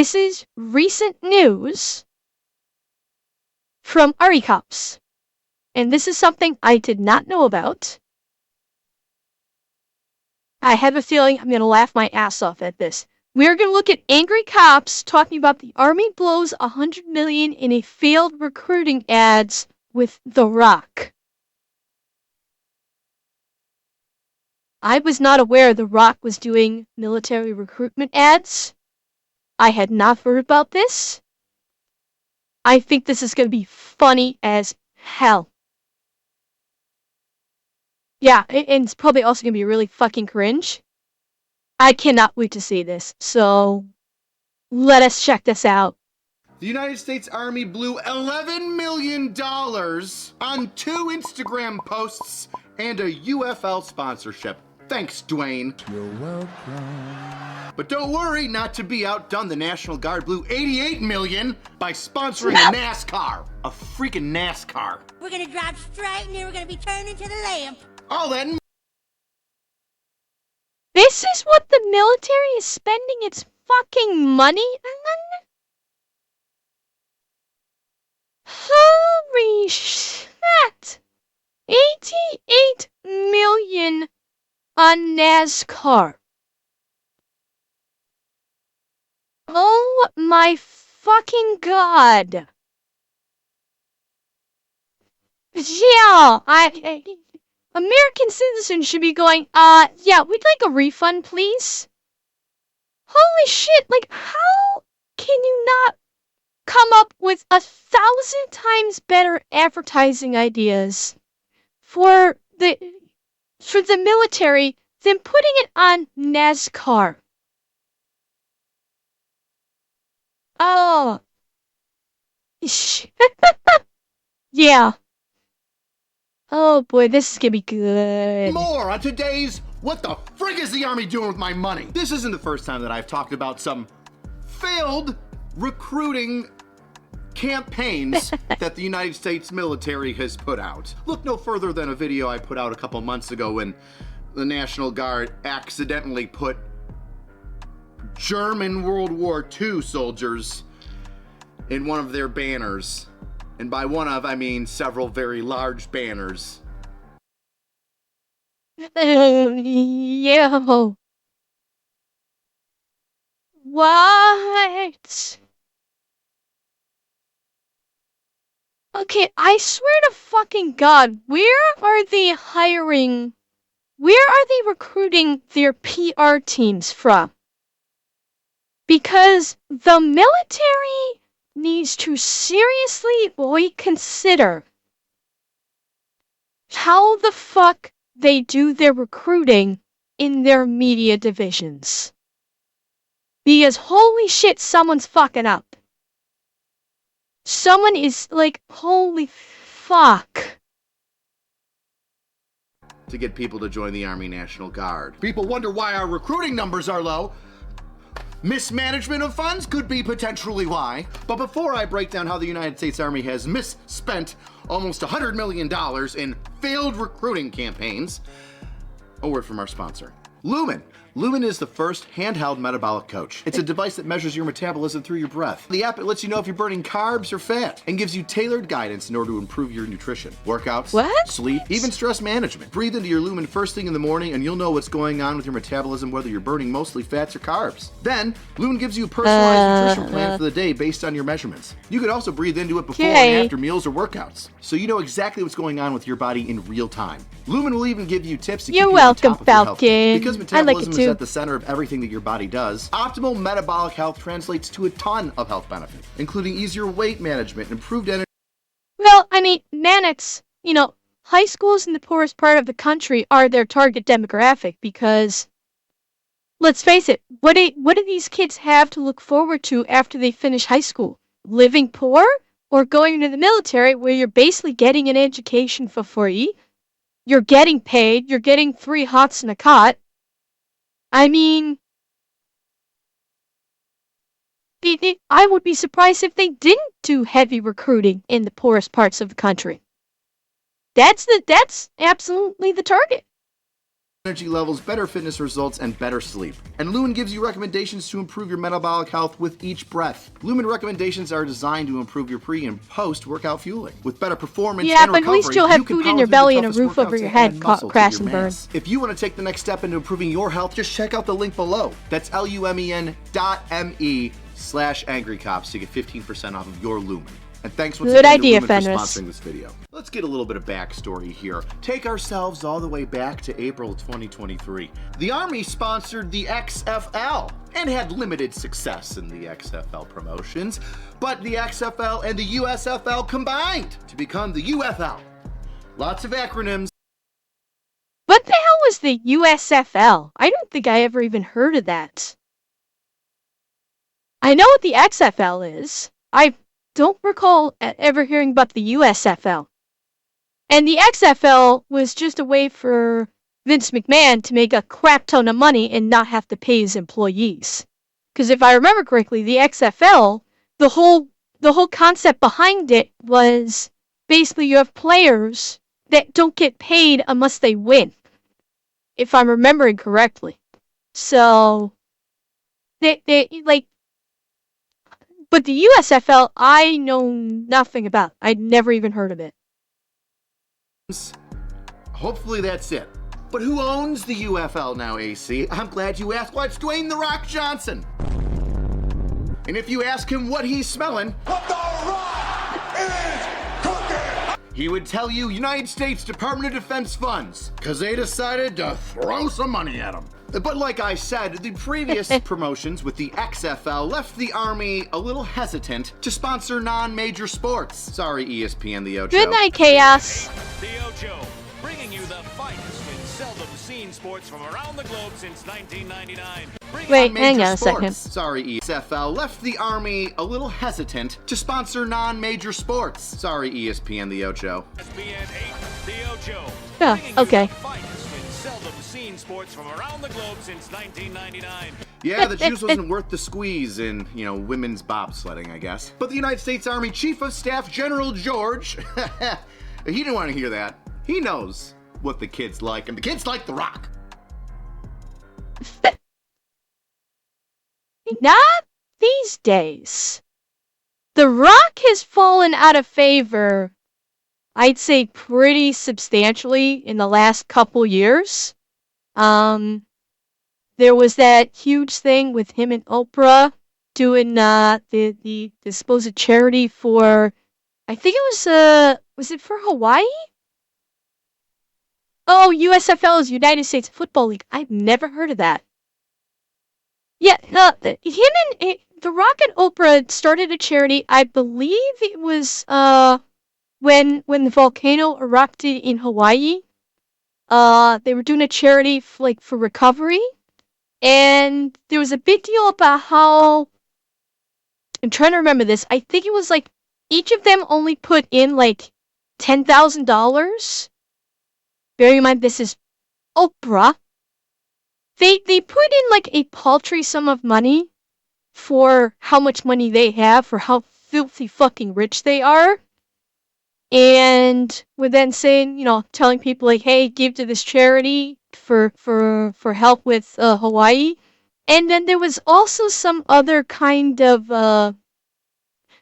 This is recent news from Army Cops. And this is something I did not know about. I have a feeling I'm going to laugh my ass off at this. We're going to look at angry cops talking about the Army blows $100 million in a failed recruiting ads with The Rock. I was not aware The Rock was doing military recruitment ads. I had not heard about this. I think this is going to be funny as hell. Yeah, and it's probably also going to be really fucking cringe. I cannot wait to see this, so let us check this out. The United States Army blew $11 million on 2 Instagram posts and a UFL sponsorship. Thanks, Dwayne. You're welcome. But don't worry, not to be outdone, the National Guard blew $88 million by sponsoring a NASCAR. A freaking NASCAR. We're gonna drive straight and then we're gonna be turned into the lamp. All that and This is what the military is spending its fucking money on? Holy shit! 88 million on NASCAR. Oh my fucking god. Yeah, American citizens should be going, yeah, we'd like a refund, please. Holy shit, like, how can you not come up with 1,000 times better advertising ideas for the military than putting it on NASCAR? Oh. Yeah. Oh boy, this is gonna be good. more on today's What the Frig is the Army Doing with My Money? This isn't the first time that I've talked about some failed recruiting campaigns that the United States military has put out. Look no further than a video I put out a couple months ago when the National Guard accidentally put German World War II soldiers in one of their banners. And by one of, I mean several very large banners. Yeah. What? Okay, I swear to fucking God, where are they recruiting their PR teams from? Because the military needs to seriously reconsider how the fuck they do their recruiting in their media divisions. Because holy shit, someone's fucking up. Someone is like, holy fuck. To get people to join the Army National Guard. People wonder why our recruiting numbers are low. Mismanagement of funds could be potentially why. But before I break down how the United States Army has misspent almost $100 million in failed recruiting campaigns, a word from our sponsor, Lumen. Lumen is the first handheld metabolic coach. It's a device that measures your metabolism through your breath. The app, it lets you know if you're burning carbs or fat and gives you tailored guidance in order to improve your nutrition, workouts, sleep, even stress management. Breathe into your Lumen first thing in the morning and you'll know what's going on with your metabolism, whether you're burning mostly fats or carbs. Then, Lumen gives you a personalized nutrition plan for the day based on your measurements. You could also breathe into it before and after meals or workouts, so you know exactly what's going on with your body in real time. Lumen will even give you tips to keep you on top of your health. Because metabolism is at the center of everything that your body does, optimal metabolic health translates to a ton of health benefits, including easier weight management, improved energy. Well, I mean, Mannix, you know, high schools in the poorest part of the country are their target demographic because, let's face it, what do these kids have to look forward to after they finish high school? Living poor or going into the military where you're basically getting an education for free? You're getting paid, you're getting 3 hots and a cot. I mean, I would be surprised if they didn't do heavy recruiting in the poorest parts of the country. That's absolutely the target. energy levels, better fitness results, and better sleep. And Lumen gives you recommendations to improve your metabolic health with each breath. Lumen recommendations are designed to improve your pre and post-workout fueling. With better performance Yeah, and but at recovery, least you'll have you can food in power your through the belly and a toughest roof over workouts your and head, add muscle to crash your and burn. mass. If you want to take the next step into improving your health, just check out the link below. That's lumen.me/angrycops to get 15% off of your Lumen. And thanks once Good again idea, to Lumen for Fenris. sponsoring this video. Let's get a little bit of backstory here. Take ourselves all the way back to April 2023. The Army sponsored the XFL and had limited success in the XFL promotions, but the XFL and the USFL combined to become the UFL. Lots of acronyms. What the hell was the USFL? I don't think I ever even heard of that. I know what the XFL is. I don't recall ever hearing about the USFL. And the XFL was just a way for Vince McMahon to make a crap ton of money and not have to pay his employees. Because if I remember correctly, the XFL, the whole concept behind it was basically you have players that don't get paid unless they win. If I'm remembering correctly. So they like, but the USFL, I know nothing about. I'd never even heard of it. Hopefully that's it. But who owns the UFL now, AC? I'm glad you asked. Well, it's Dwayne "The Rock" Johnson. And if you ask him what he's smelling, what The Rock is cooking, he would tell you United States Department of Defense funds, because they decided to throw some money at him. But like I said, the previous promotions with the XFL left the Army a little hesitant to sponsor non-major sports. Sorry, ESPN, the Ocho. Good night, Chaos. The Ocho, bringing you the finest in seldom seen sports from around the globe since 1999. Wait, Major hang on a sports. second. Sorry, ESFL left the Army a little hesitant to sponsor non-major sports. Sorry, ESPN, the Ocho. ESPN 8, the Ocho. Yeah, bringing okay. You the finest in seldom seen sports from around the globe since 1999. Yeah, the juice wasn't worth the squeeze in, women's bobsledding, I guess. But the United States Army Chief of Staff General George, he didn't want to hear that. He knows what the kids like, and the kids like The Rock. Not these days. The Rock has fallen out of favor, I'd say pretty substantially in the last couple years. There was that huge thing with him and Oprah doing the supposed charity for, I think it was it for Hawaii? Oh, USFL is United States Football League. I've never heard of that. Yeah, The Rock and Oprah started a charity. I believe it was when the volcano erupted in Hawaii. They were doing a charity for recovery, and there was a big deal about how, I'm trying to remember this. I think it was like each of them only put in like $10,000. Bearing in mind this is Oprah. They put in like a paltry sum of money for how much money they have, for how filthy fucking rich they are. And were then saying, telling people like, hey, give to this charity for help with Hawaii. And then there was also some other kind of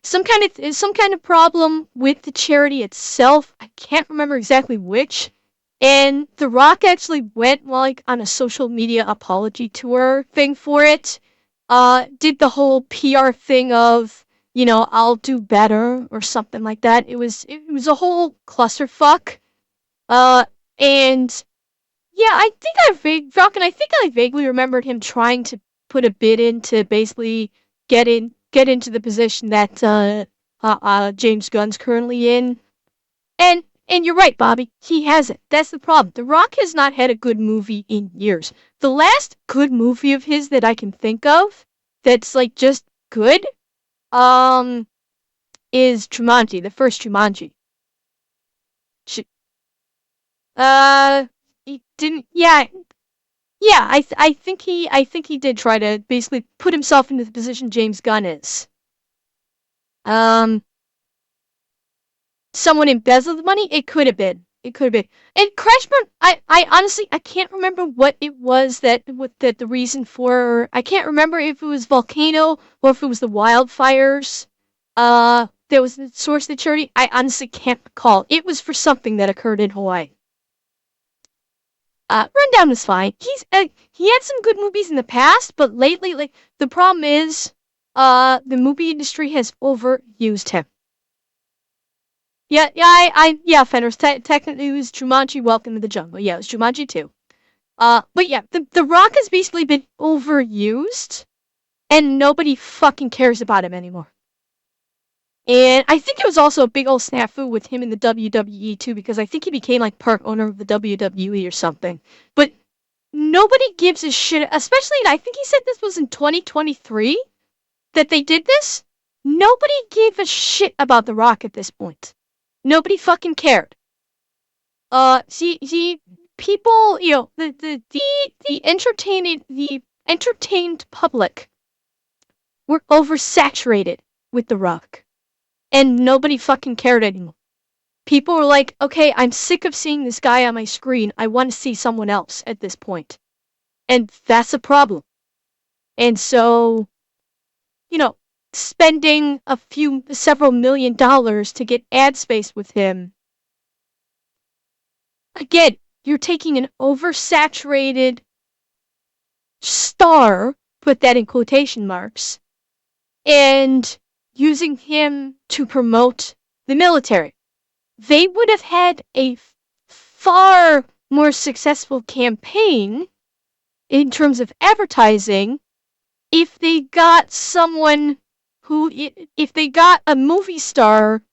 some kind of problem with the charity itself. I can't remember exactly which. And The Rock actually went on a social media apology tour thing for it. Did the whole PR thing of, I'll do better or something like that. It was a whole clusterfuck. And yeah, I think I vaguely remembered him trying to put a bid in to basically get into the position that James Gunn's currently in. And you're right, Bobby. He hasn't. That's the problem. The Rock has not had a good movie in years. The last good movie of his that I can think of that's just good is Jumanji, the first Jumanji. He didn't. Yeah. I think he did try to basically put himself into the position James Gunn is. Someone embezzled the money? It could have been. It could have been. And Crashburn, I honestly, I can't remember what it was that the reason for. I can't remember if it was volcano or if it was the wildfires. That was the source of the charity. I honestly can't recall. It was for something that occurred in Hawaii. Rundown was fine. He had some good movies in the past, but lately, like the problem is, the movie industry has overused him. Yeah, Fenris. Technically, it was Jumanji: Welcome to the Jungle. Yeah, it was Jumanji 2. But yeah, the Rock has basically been overused, and nobody fucking cares about him anymore. And I think it was also a big old snafu with him in the WWE too, because I think he became like part owner of the WWE or something. But nobody gives a shit, especially, I think he said this was in 2023 that they did this. Nobody gave a shit about The Rock at this point. Nobody fucking cared. See, people, you know, the entertained public were oversaturated with The Rock, and nobody fucking cared anymore. People were like, okay, I'm sick of seeing this guy on my screen. I want to see someone else at this point, and that's a problem. And so, you know, spending several million dollars to get ad space with him. Again, you're taking an oversaturated star, put that in quotation marks, and using him to promote the military. They would have had a far more successful campaign in terms of advertising if they got if they got a movie star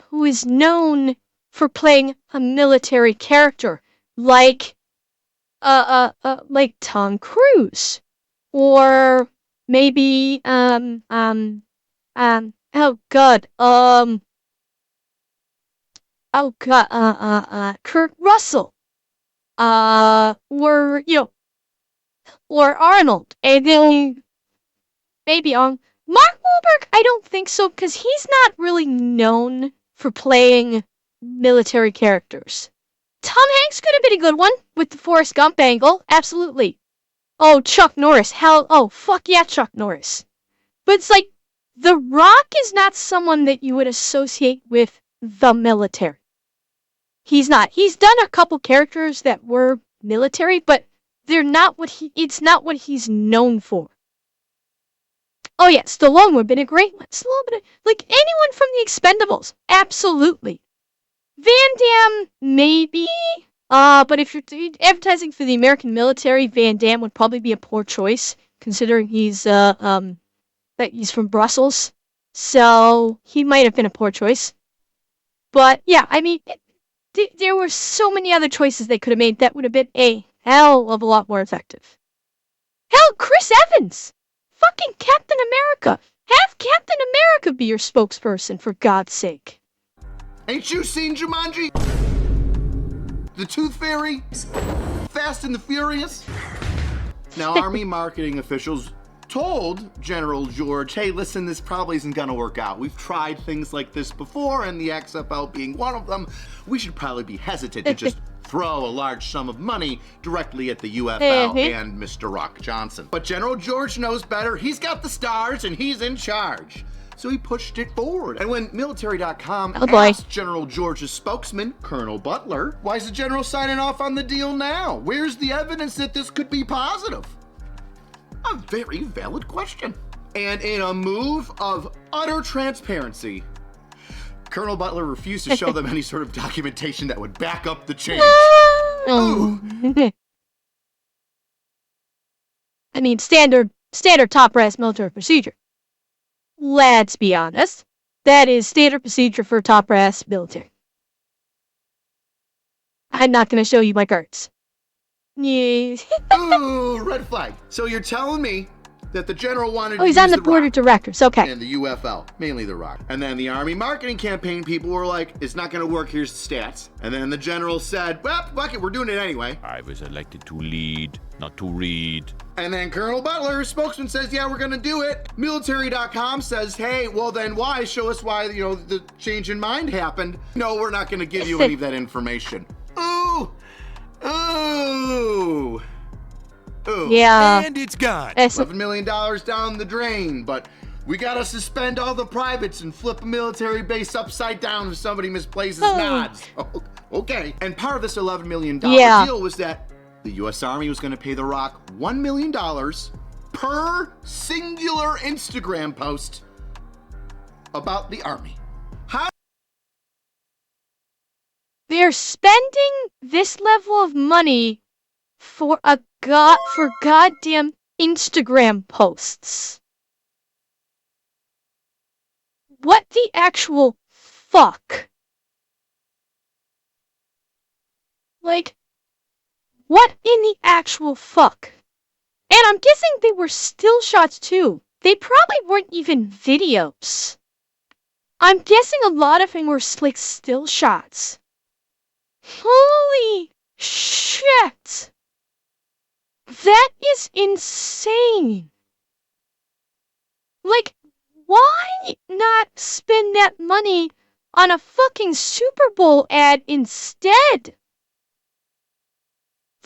who is known for playing a military character, like Tom Cruise, or maybe oh god, Kurt Russell, or or Arnold, and then maybe on Mark Wahlberg. I don't think so, because he's not really known for playing military characters. Tom Hanks could have been a good one with the Forrest Gump angle, absolutely. Oh, Chuck Norris, fuck yeah, Chuck Norris. But it's like, The Rock is not someone that you would associate with the military. He's not. He's done a couple characters that were military, but it's not what he's known for. Oh yeah, Stallone would have been a great one. Stallone, like anyone from the Expendables, absolutely. Van Damme, maybe. But if you're advertising for the American military, Van Damme would probably be a poor choice, considering that he's from Brussels. So he might have been a poor choice. But yeah, I mean, there were so many other choices they could have made that would have been a hell of a lot more effective. Hell, Chris Evans! Fucking Captain America! Have Captain America be your spokesperson, for God's sake. Ain't you seen Jumanji? The Tooth Fairy? Fast and the Furious? Now, Army marketing officials told General George, hey, listen, this probably isn't gonna work out. We've tried things like this before, and the XFL being one of them. We should probably be hesitant to just throw a large sum of money directly at the UFL and Mr. Rock Johnson. But General George knows better. He's got the stars, and he's in charge. So he pushed it forward. And when Military.com asked General George's spokesman, Colonel Butler, why is the General signing off on the deal now? Where's the evidence that this could be positive? A very valid question. And in a move of utter transparency, Colonel Butler refused to show them any sort of documentation that would back up the change. I mean, standard top brass military procedure. Let's be honest. That is standard procedure for top brass military. I'm not going to show you my cards. Yeah. Ooh, red flag. So you're telling me that the general wanted to Oh, he's use on the board Rock of directors. Okay. and the UFL, mainly The Rock. And then the Army marketing campaign people were like, it's not going to work, here's the stats. And then the general said, well, fuck it, we're doing it anyway. I was elected to lead, not to read. And then Colonel Butler, spokesman, says, yeah, we're going to do it. Military.com says, hey, well then why? Show us why, the change in mind happened. No, we're not going to give you any of that information. Ooh. Ooh. Ooh. Yeah. And it's gone. $11 million down the drain, but we gotta suspend all the privates and flip a military base upside down if somebody misplaces nods. Okay. And part of this $11 million deal was that the U.S. Army was gonna pay The Rock $1 million per singular Instagram post about the Army. How? They're spending this level of money for goddamn Instagram posts. What the actual fuck? Like, what in the actual fuck? And I'm guessing they were still shots too. They probably weren't even videos. I'm guessing a lot of them were like still shots. Holy shit! That is insane. Like, why not spend that money on a fucking Super Bowl ad instead?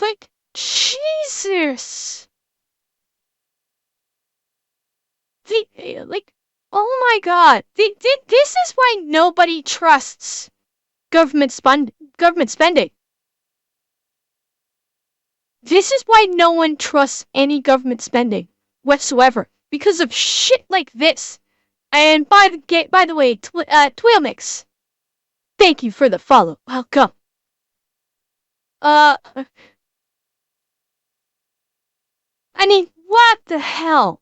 Like, Jesus. Oh my god. This is why nobody trusts government spending. This is why no one trusts any government spending whatsoever, because of shit like this. And by the way, Twilmix, thank you for the follow. Welcome. I mean, what the hell?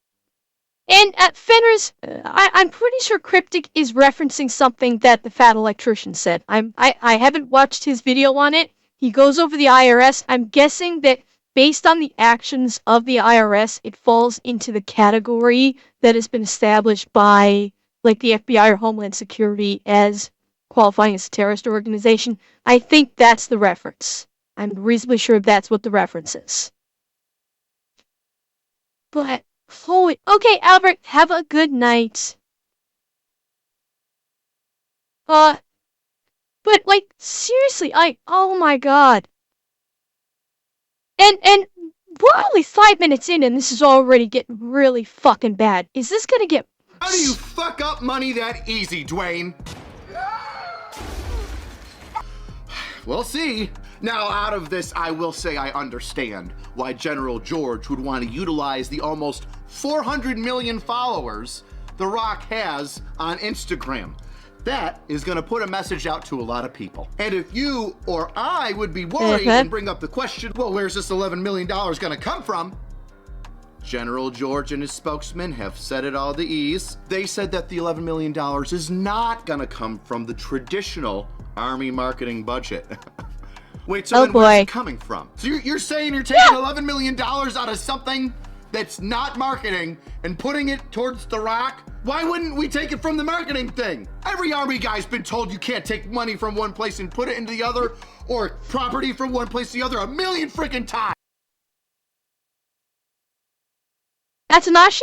And at Fenris, I'm pretty sure Cryptic is referencing something that the fat electrician said. I haven't watched his video on it. He goes over the IRS. I'm guessing that based on the actions of the IRS, it falls into the category that has been established by, like, the FBI or Homeland Security as qualifying as a terrorist organization. I think that's the reference. I'm reasonably sure that's what the reference is. But, holy... Okay, Albert, have a good night. But, like, seriously, oh my god. And we're only 5 minutes in and this is already getting really fucking bad. Is this gonna get... How do you fuck up money that easy, Dwayne? We'll see. Now, out of this, I will say I understand why General George would want to utilize the almost 400 million followers The Rock has on Instagram. That is going to put a message out to a lot of people. And if you or I would be worried and bring up the question, well, where's this $11 million going to come from? General George and his spokesman have said it all to ease. They said that the $11 million is not going to come from the traditional Army marketing budget. Wait, so then where's it coming from? So you're saying you're taking $11 million out of something that's not marketing and putting it towards The Rock? Why wouldn't we take it from the marketing thing? Every Army guy's been told you can't take money from one place and put it into the other, or property from one place to the other a million freaking times. Atanashi?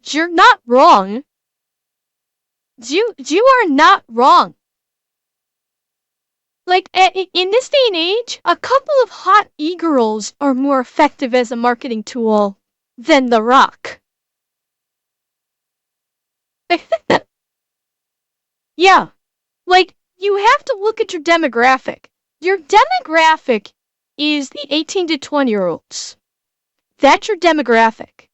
You're not wrong. You are not wrong. Like, in this day and age, a couple of hot e-girls are more effective as a marketing tool than The Rock. Yeah, like, you have to look at your demographic. Your demographic is the 18 to 20-year-olds. That's your demographic.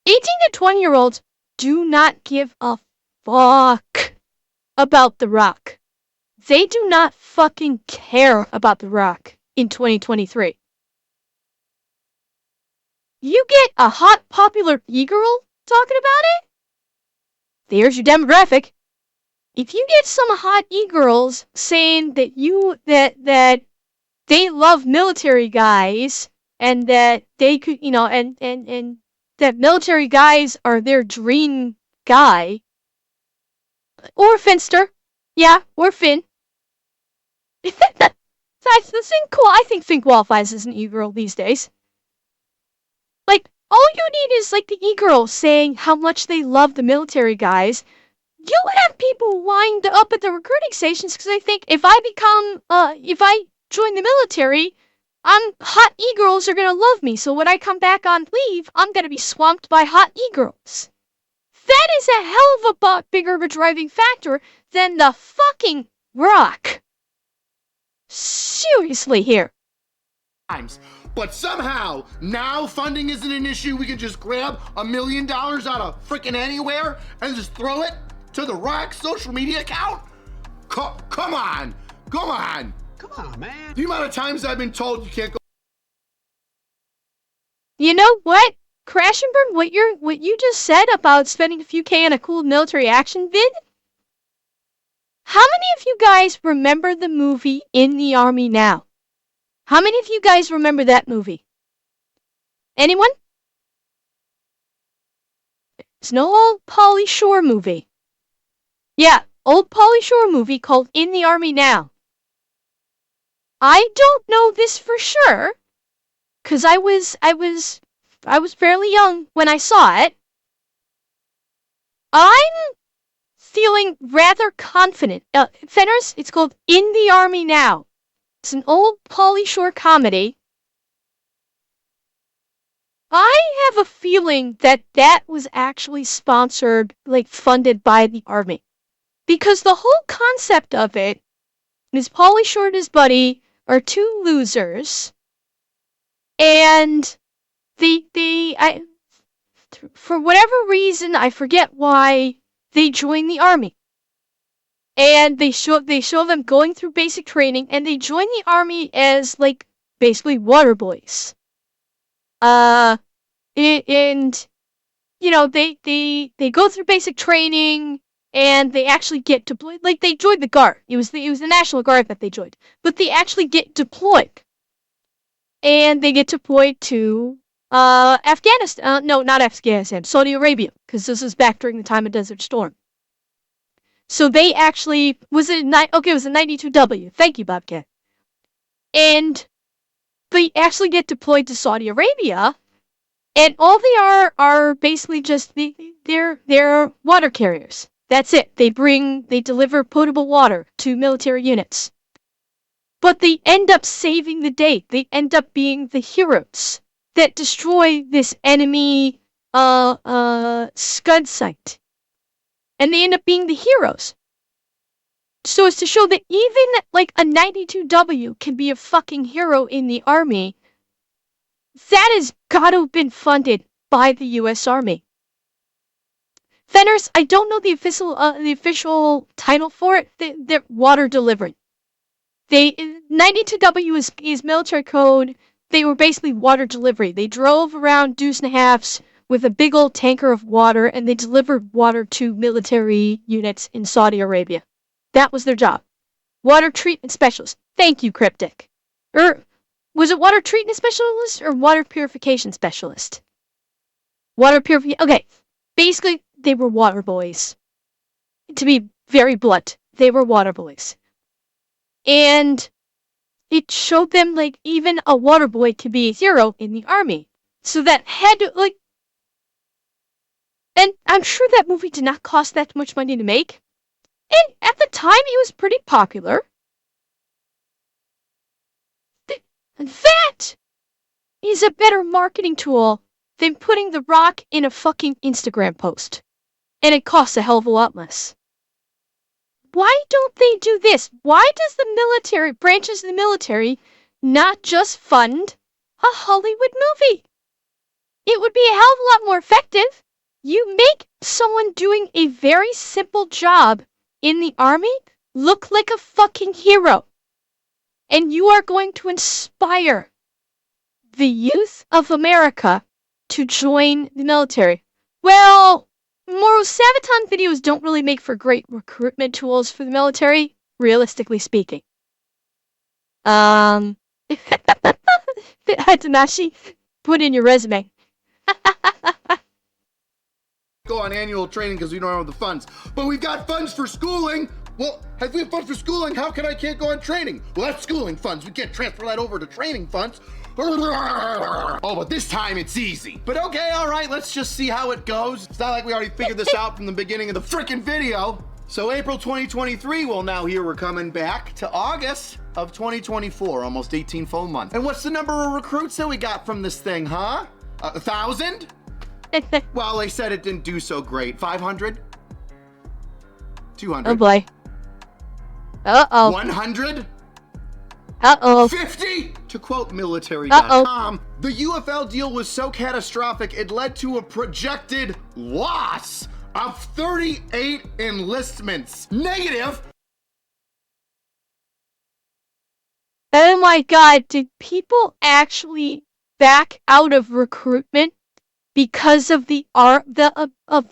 18 to 20-year-olds do not give a fuck about The Rock. They do not fucking care about The Rock in 2023. You get a hot, popular e-girl talking about it? There's your demographic. If you get some hot e-girls saying that that they love military guys and that they could, and that military guys are their dream guy. Or Finster. Yeah, or Finn. That's the thing. Cool. I think Finn qualifies as an e-girl these days. Like, all you need is like the e-girl saying how much they love the military guys. You would have people lined up at the recruiting stations because I think if I join the military, hot e-girls are gonna love me. So when I come back on leave, I'm gonna be swamped by hot e-girls. That is a hell of a lot bigger of a driving factor than the fucking Rock. Seriously here. But somehow, now funding isn't an issue. We can just grab $1 million out of frickin' anywhere and just throw it to the Rock social media account? Come on! Come on! Come on, man. The amount of times I've been told you can't go. You know what? Crash and Burn, what you just said about spending a few K on a cool military action vid? How many of you guys remember the movie In the Army Now? How many of you guys remember that movie? Anyone? It's an old Pauly Shore movie. Yeah, old Pauly Shore movie called In the Army Now. I don't know this for sure, cause I was fairly young when I saw it. I'm feeling rather confident. Fenners, it's called In the Army Now. It's an old Pauly Shore comedy. I have a feeling that that was actually sponsored, like funded by the Army. Because the whole concept of it is Pauly Shore and his buddy are two losers. And for whatever reason, I forget why, they join the Army. And they show them going through basic training, and they join the Army as, like, basically water boys. And, you know, they go through basic training, and they actually get deployed. Like, they joined the Guard. It was the National Guard that they joined. But they actually get deployed. And they get deployed to, Afghanistan. No, not Afghanistan. Saudi Arabia. Because this is back during the time of Desert Storm. So they actually, it was a 92W. Thank you, Bobcat. And they actually get deployed to Saudi Arabia, and all they are basically just, they're water carriers. That's it. They deliver potable water to military units. But they end up saving the day. They end up being the heroes that destroy this enemy, scud site. And they end up being the heroes. So as to show that even, like, a 92W can be a fucking hero in the Army, that has gotta have been funded by the U.S. Army. Fenners, I don't know the official title for it. They're water delivery. 92W is military code. They were basically water delivery. They drove around deuce and a halves with a big old tanker of water, and they delivered water to military units in Saudi Arabia. That was their job. Water treatment specialist. Thank you, Cryptic. Was it water treatment specialist or water purification specialist? Water purification. Okay. Basically, they were water boys. To be very blunt, they were water boys. And it showed them, like, even a water boy could be a hero in the Army. So that had to, like, and I'm sure that movie did not cost that much money to make. And at the time, it was pretty popular. That is a better marketing tool than putting The Rock in a fucking Instagram post. And it costs a hell of a lot less. Why don't they do this? Why does the military, branches of the military, not just fund a Hollywood movie? It would be a hell of a lot more effective. You make someone doing a very simple job in the Army look like a fucking hero. And you are going to inspire the youth of America to join the military. Well, Moro Sabaton videos don't really make for great recruitment tools for the military, realistically speaking. Tanashi, put in your resume. Go on annual training because we don't have the funds. But we've got funds for schooling. Well, if we have funds for schooling, how come I can't go on training? Well, that's schooling funds. We can't transfer that over to training funds. Oh, but this time it's easy. But okay, all right, let's just see how it goes. It's not like we already figured this out from the beginning of the freaking video. So April 2023, well, now here we're coming back to August of 2024, almost 18 full months. And what's the number of recruits that we got from this thing, huh? 1,000? Well, they said it didn't do so great. 500? 200? Oh boy. Uh-oh. 100? Uh-oh. 50? To quote military.com, the UFL deal was so catastrophic it led to a projected loss of 38 enlistments. Negative. Oh my god, did people actually back out of recruitment because of the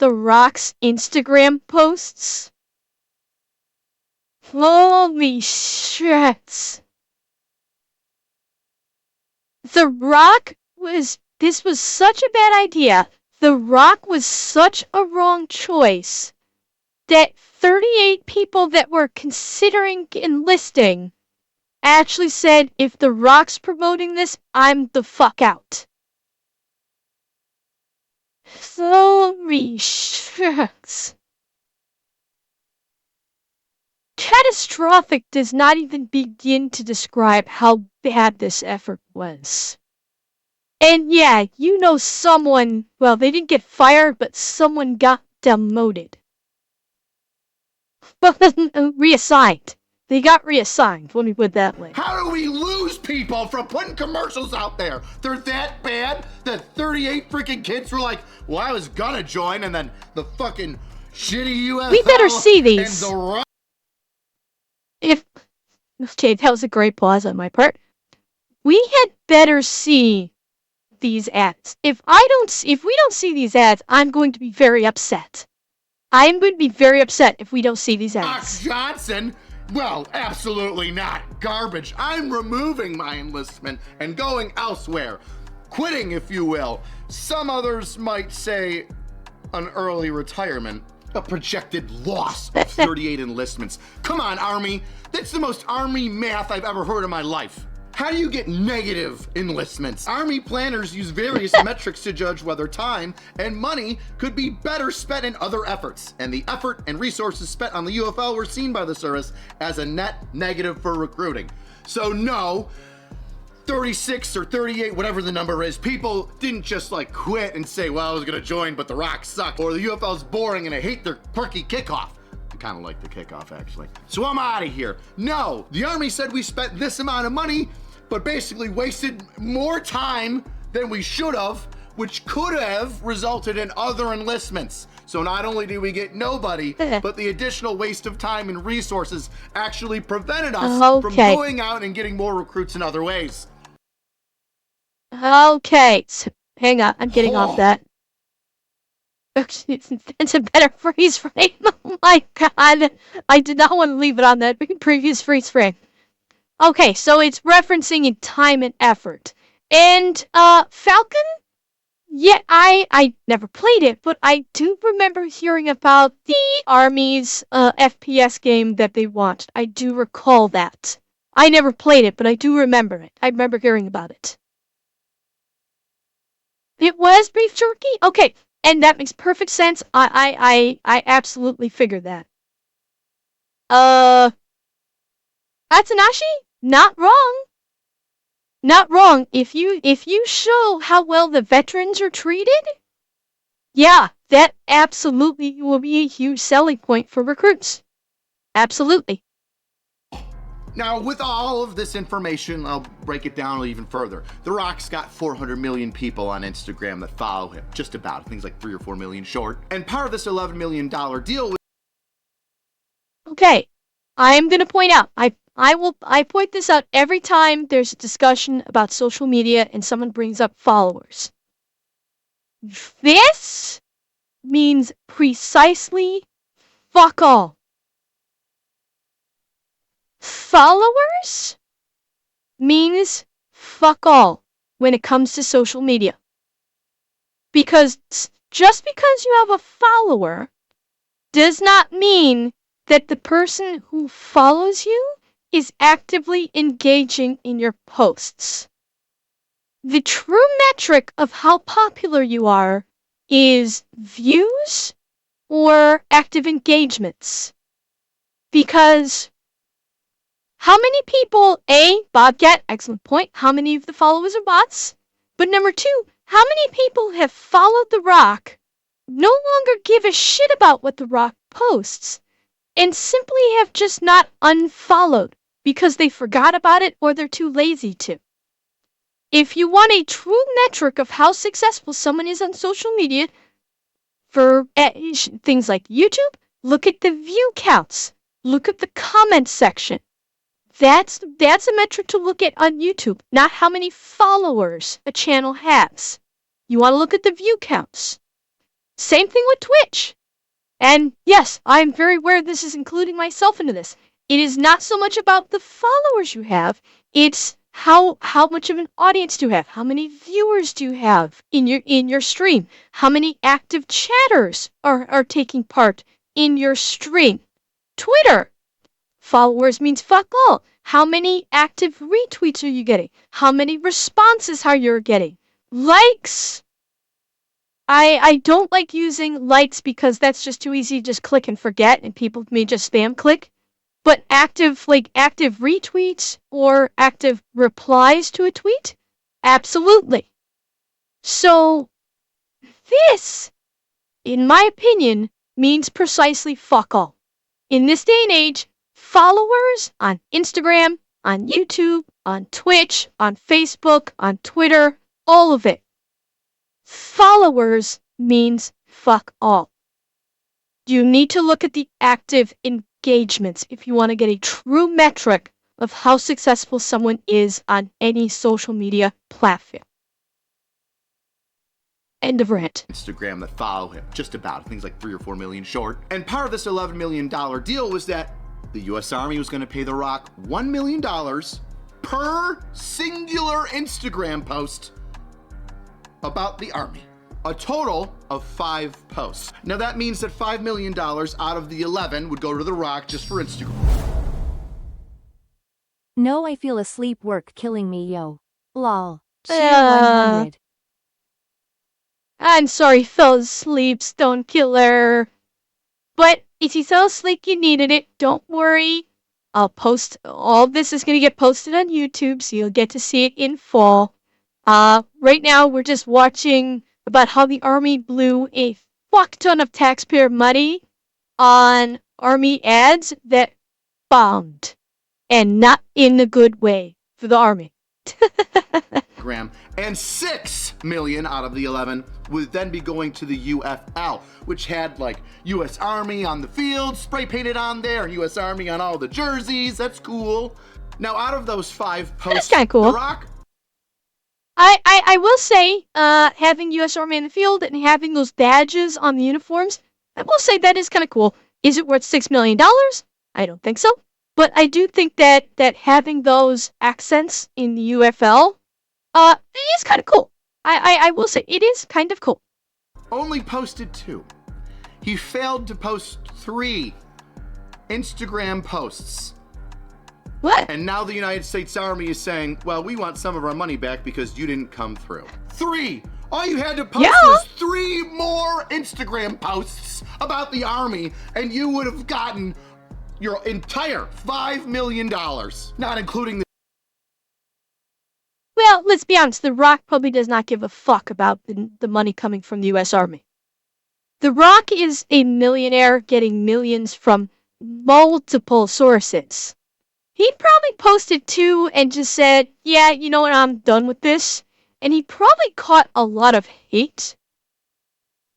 Rock's Instagram posts? Holy shit. This was such a bad idea. The Rock was such a wrong choice that 38 people that were considering enlisting actually said, if The Rock's promoting this, I'm the fuck out. Holy shit. Catastrophic does not even begin to describe how bad this effort was. And yeah, you know someone, well, they didn't get fired, but someone got demoted. Reassigned. They got reassigned, let me put it that way. How do we lose people from putting commercials out there? They're that bad that 38 freaking kids were like, well, I was gonna join, and then the fucking shitty UFL. We better see these. And the Okay, that was a great pause on my part. We had better see these ads. If we don't see these ads, I'm going to be very upset. I'm going to be very upset if we don't see these ads. Johnson? Well, absolutely not. Garbage. I'm removing my enlistment and going elsewhere. Quitting, if you will. Some others might say an early retirement. A projected loss of 38 enlistments. Come on, Army. That's the most Army math I've ever heard in my life. How do you get negative enlistments? Army planners use various metrics to judge whether time and money could be better spent in other efforts. And the effort and resources spent on the UFL were seen by the service as a net negative for recruiting. So no, 36 or 38, whatever the number is, people didn't just like quit and say, well, I was gonna join, but the Rock sucked, or the UFL's boring and I hate their quirky kickoff. I kind of like the kickoff, actually. So I'm out of here. No, the Army said we spent this amount of money, but basically wasted more time than we should have, which could have resulted in other enlistments. So not only did we get nobody, but the additional waste of time and resources actually prevented us from going out and getting more recruits in other ways. Okay, so hang on, I'm getting off that. It's a better freeze frame. Oh my god, I did not want to leave it on that previous freeze frame. Okay, so it's referencing in time and effort. And, Falcon? Yeah, I never played it, but I do remember hearing about the Army's, FPS game that they launched. I do recall that. I never played it, but I do remember it. I remember hearing about it. It was Beef Jerky? Okay, and that makes perfect sense. I absolutely figured that. Atsunashi? Not wrong. Not wrong. If you show how well the veterans are treated, yeah, that absolutely will be a huge selling point for recruits. Absolutely. Now, with all of this information, I'll break it down even further. The Rock's got 400 million people on Instagram that follow him. Just about. Things like 3 or 4 million short. And part of this $11 million deal was... Okay, I'm gonna point out, I point this out every time there's a discussion about social media and someone brings up followers. This means precisely fuck all. Followers means fuck all. when it comes to social media. Because just because you have a follower does not mean that the person who follows you is actively engaging in your posts. The true metric of how popular you are is views or active engagements. Because how many people, Bobcat, excellent point, how many of the followers are bots? But number two, how many people have followed The Rock, no longer give a shit about what The Rock posts, and simply have just not unfollowed because they forgot about it or they're too lazy to? If you want a true metric of how successful someone is on social media, for things like YouTube, look at the view counts. Look at the comment section. That's a metric to look at on YouTube, not how many followers a channel has. You want to look at the view counts. Same thing with Twitch. And yes, I'm very aware this is including myself into this. It is not so much about the followers you have, it's how much of an audience do you have? How many viewers do you have in your stream? How many active chatters are taking part in your stream? Twitter. Followers means fuck all. How many active retweets are you getting? How many responses are you getting? Likes. I don't like using likes because that's just too easy to just click and forget and people may just spam click. But active retweets or active replies to a tweet? Absolutely. So this, in my opinion, means precisely fuck all. In this day and age, followers on Instagram, on YouTube, on Twitch, on Facebook, on Twitter, all of it. Followers means fuck all. You need to look at the active engagements if you want to get a true metric of how successful someone is on any social media platform. End of rant. Instagram that follow him, just about. Things like 3 or 4 million short. And part of this $11 million deal was that the U.S. Army was going to pay The Rock $1 million per singular Instagram post about the Army. A total of 5 posts. Now that means that $5 million out of the 11 would go to The Rock just for Instagram. No, I feel asleep work killing me, yo. Lol. Cheer 100. I'm sorry, fell asleep, Stone Killer. But if you fell asleep, you needed it. Don't worry. I'll post. All of this is going to get posted on YouTube, so you'll get to see it in full. Right now, we're just watching about how the Army blew a fuck ton of taxpayer money on Army ads that bombed. And not in a good way for the Army. And 6 million out of the 11 would then be going to the UFL, which had like U.S. Army on the field, spray painted on there, and U.S. Army on all the jerseys. That's cool. Now, out of those 5 posts, that's kind of cool. The Rock. I will say, having U.S. Army in the field and having those badges on the uniforms, I will say that is kind of cool. Is it worth $6 million? I don't think so. But I do think that having those accents in the UFL, it is kind of cool. I will say, it is kind of cool. Only posted 2. He failed to post 3 Instagram posts. What? And now the United States Army is saying, well, we want some of our money back because you didn't come through. 3! All you had to post was 3 more Instagram posts about the Army, and you would have gotten your entire $5 million, not including the... Well, let's be honest, The Rock probably does not give a fuck about the money coming from the U.S. Army. The Rock is a millionaire getting millions from multiple sources. He probably posted 2 and just said, yeah, you know what, I'm done with this. And he probably caught a lot of hate.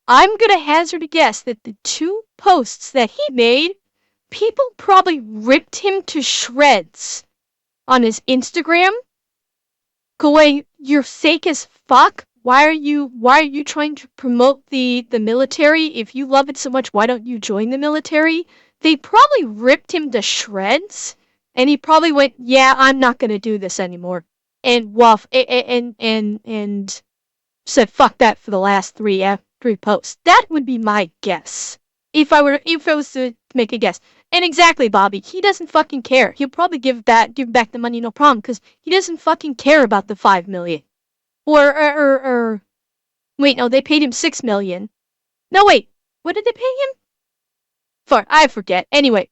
I'm gonna hazard a guess that the 2 posts that he made, people probably ripped him to shreds on his Instagram, going, "You're fake as fuck. Why are you trying to promote the military? If you love it so much, why don't you join the military?" They probably ripped him to shreds, and he probably went, "Yeah, I'm not gonna do this anymore." and and said fuck that for the last three posts. That would be my guess. If I was to make a guess. And exactly, Bobby, he doesn't fucking care. He'll probably give back the money no problem, because he doesn't fucking care about the 5 million. Or wait, no, they paid him 6 million. No, wait, what did they pay him? I forget. Anyway,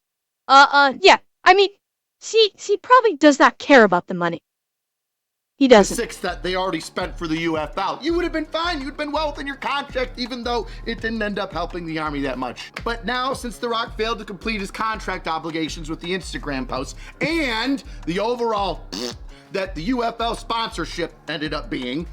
yeah, I mean, he probably does not care about the money. He doesn't. The 6 that they already spent for the UFL. You would have been fine. You'd been well within your contract, even though it didn't end up helping the Army that much. But now, since The Rock failed to complete his contract obligations with the Instagram posts and the overall that the UFL sponsorship ended up being,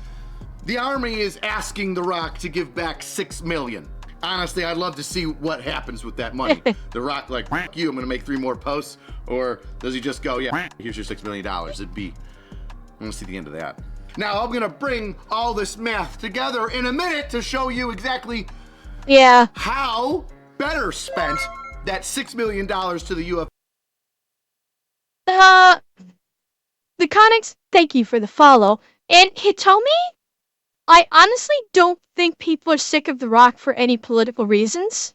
the Army is asking The Rock to give back $6 million. Honestly, I'd love to see what happens with that money. The Rock, like, fuck you, I'm gonna make 3 more posts, or does he just go, yeah, here's your $6 million? It'd be, I want to see the end of that. Now, I'm gonna bring all this math together in a minute to show you exactly how better spent that $6 million to the UFL. The Conics, thank you for the follow. And Hitomi, I honestly don't think people are sick of The Rock for any political reasons.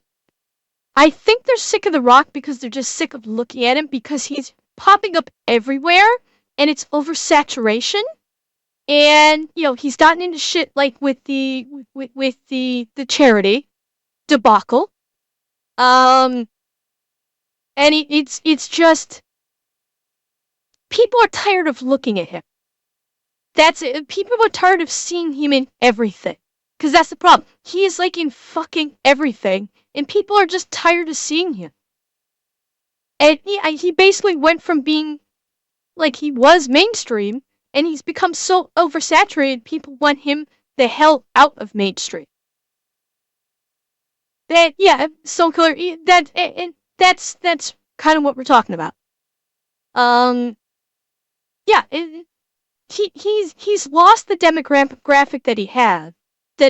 I think they're sick of The Rock because they're just sick of looking at him, because he's popping up everywhere and it's oversaturation. And, you know, he's gotten into shit like with the charity debacle. And it's just, people are tired of looking at him. That's it. People are tired of seeing him in everything. Because that's the problem. He is like in fucking everything, and people are just tired of seeing him. And he basically went from being like he was mainstream, and he's become so oversaturated, people want him the hell out of mainstream. That, yeah, Stone Killer, and that's kind of what we're talking about. Yeah, he's lost the demographic that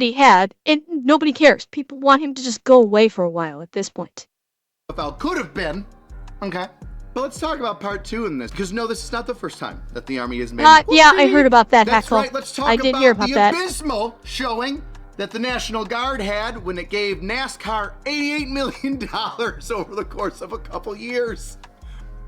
he had, and nobody cares. People want him to just go away for a while at this point. UFL could have been, okay. But let's talk about part 2 in this, because no, this is not the first time that the Army has made. Yeah, I heard about that, That's Hackle. right. Let's talk I did hear about the that. abysmal showing that the National Guard had when it gave NASCAR $88 million over the course of a couple years.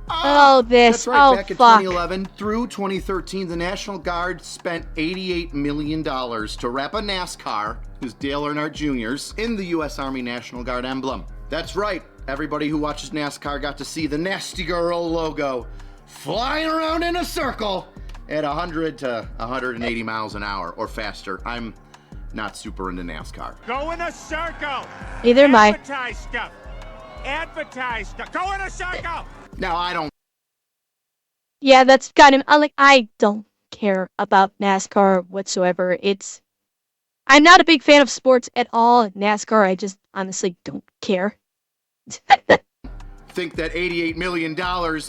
That's right. Back in 2011 through 2013, the National Guard spent $88 million to wrap a NASCAR, who's Dale Earnhardt Jr.'s, in the U.S. Army National Guard emblem. That's right. Everybody who watches NASCAR got to see the Nasty Girl logo flying around in a circle at 100 to 180 miles an hour or faster. I'm not super into NASCAR. Go in a circle. Neither am I. Advertise stuff. Advertise stuff. Go in a circle. Now, I don't. Yeah, that's got him. I don't care about NASCAR whatsoever. I'm not a big fan of sports at all. NASCAR, I just honestly don't care. Think that $88 million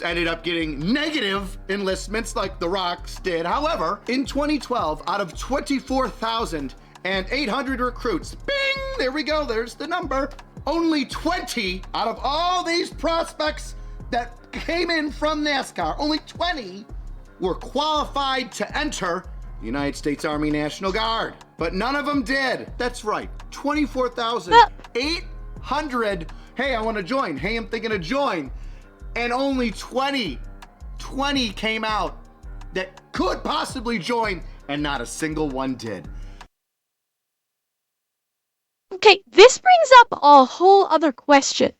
ended up getting negative enlistments like The Rock's did. However, in 2012, out of 24,800 recruits, bing, there we go, there's the number. Only 20 out of all these prospects that came in from NASCAR, only 20 were qualified to enter the United States Army National Guard. But none of them did. That's right, 24,800. Hey, I want to join. Hey, I'm thinking of join. And only 20 came out that could possibly join, and not a single one did. Okay, this brings up a whole other question.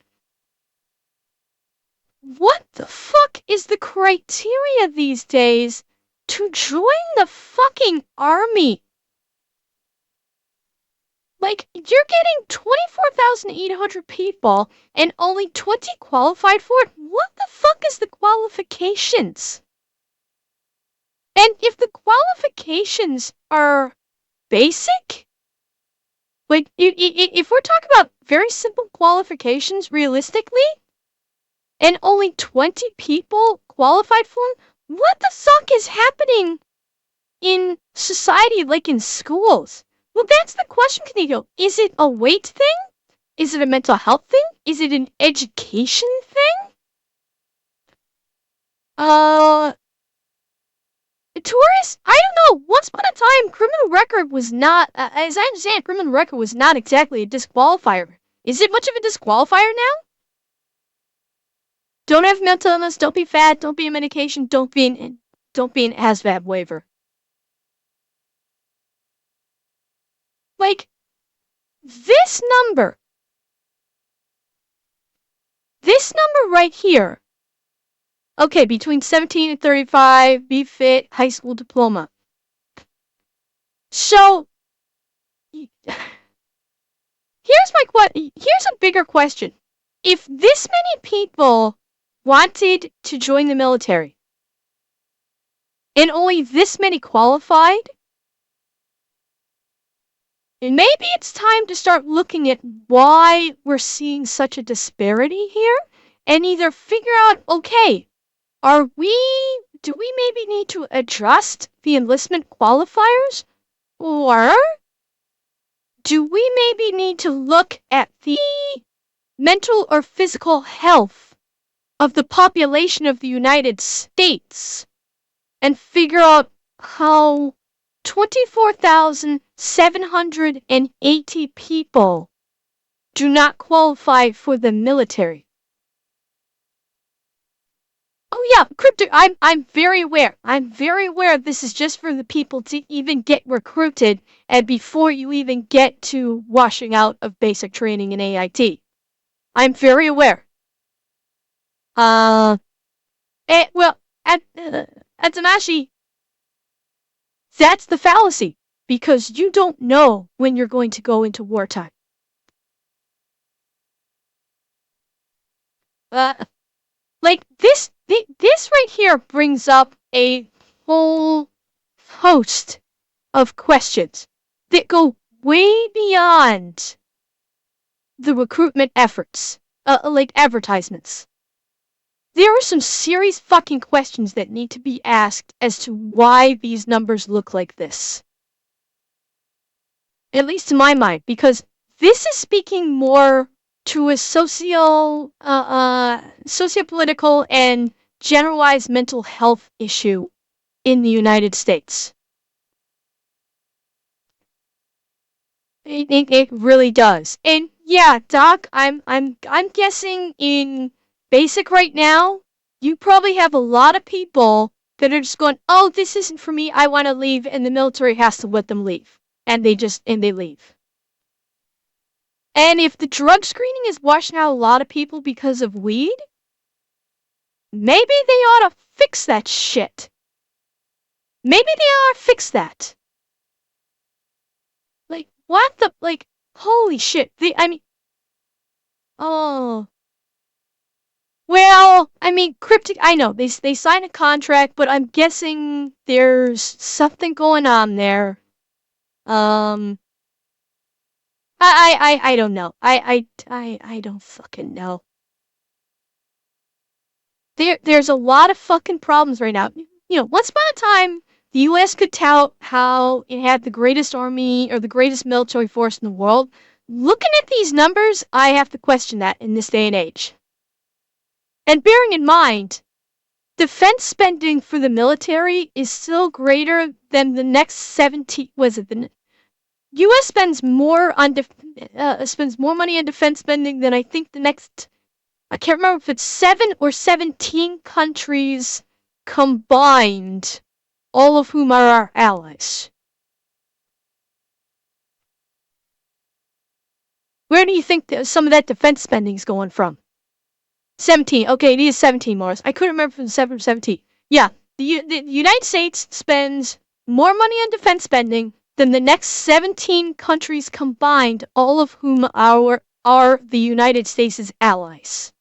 What the fuck is the criteria these days to join the fucking army? Like, you're getting 24,800 people and only 20 qualified for it? What the fuck is the qualifications? And if the qualifications are basic, like, if we're talking about very simple qualifications realistically, and only 20 people qualified for them, what the fuck is happening in society, like in schools? Well, that's the question, Kaneko. Is it a weight thing? Is it a mental health thing? Is it an education thing? Tori I don't know, once upon a time, criminal record was not, as I understand, criminal record was not exactly a disqualifier. Is it much of a disqualifier now? Don't have mental illness, don't be fat, don't be on medication, don't be an ASVAB waiver. Like, this number right here. Okay, between 17 and 35, be fit, high school diploma. So, here's a bigger question. If this many people wanted to join the military, and only this many qualified, maybe it's time to start looking at why we're seeing such a disparity here, and either figure out, okay, do we maybe need to adjust the enlistment qualifiers? Or do we maybe need to look at the mental or physical health of the population of the United States and figure out how 24,780 people do not qualify for the military? Oh yeah, Crypto, I'm very aware. I'm very aware this is just for the people to even get recruited and before you even get to washing out of basic training in AIT. I'm very aware. Well, at Tamashi, that's the fallacy, because you don't know when you're going to go into wartime. Like this right here brings up a whole host of questions that go way beyond the recruitment efforts, like advertisements. There are some serious fucking questions that need to be asked as to why these numbers look like this. At least to my mind, because this is speaking more to a sociopolitical and generalized mental health issue in the United States. It really does. And yeah, Doc, I'm guessing in basic right now, you probably have a lot of people that are just going, oh, this isn't for me, I want to leave, and the military has to let them leave. And they leave. And if the drug screening is washing out a lot of people because of weed, maybe they ought to fix that shit. Maybe they ought to fix that. Like, what the, like, holy shit. Oh. Well, I mean, Cryptic, I know, they sign a contract, but I'm guessing there's something going on there. I don't know. I don't fucking know. There's a lot of fucking problems right now. You know, once upon a time, the US could tout how it had the greatest army or the greatest military force in the world. Looking at these numbers, I have to question that in this day and age. And bearing in mind, defense spending for the military is still greater than the next 17, the US spends more money on defense spending than I think the next, I can't remember if it's 7 or 17 countries combined, all of whom are our allies. Where do you think some of that defense spending is going from? 17. Okay, it is 17, Morris. I couldn't remember if it was 7 or 17. Yeah, the United States spends more money on defense spending than the next 17 countries combined, all of whom are the United States' allies.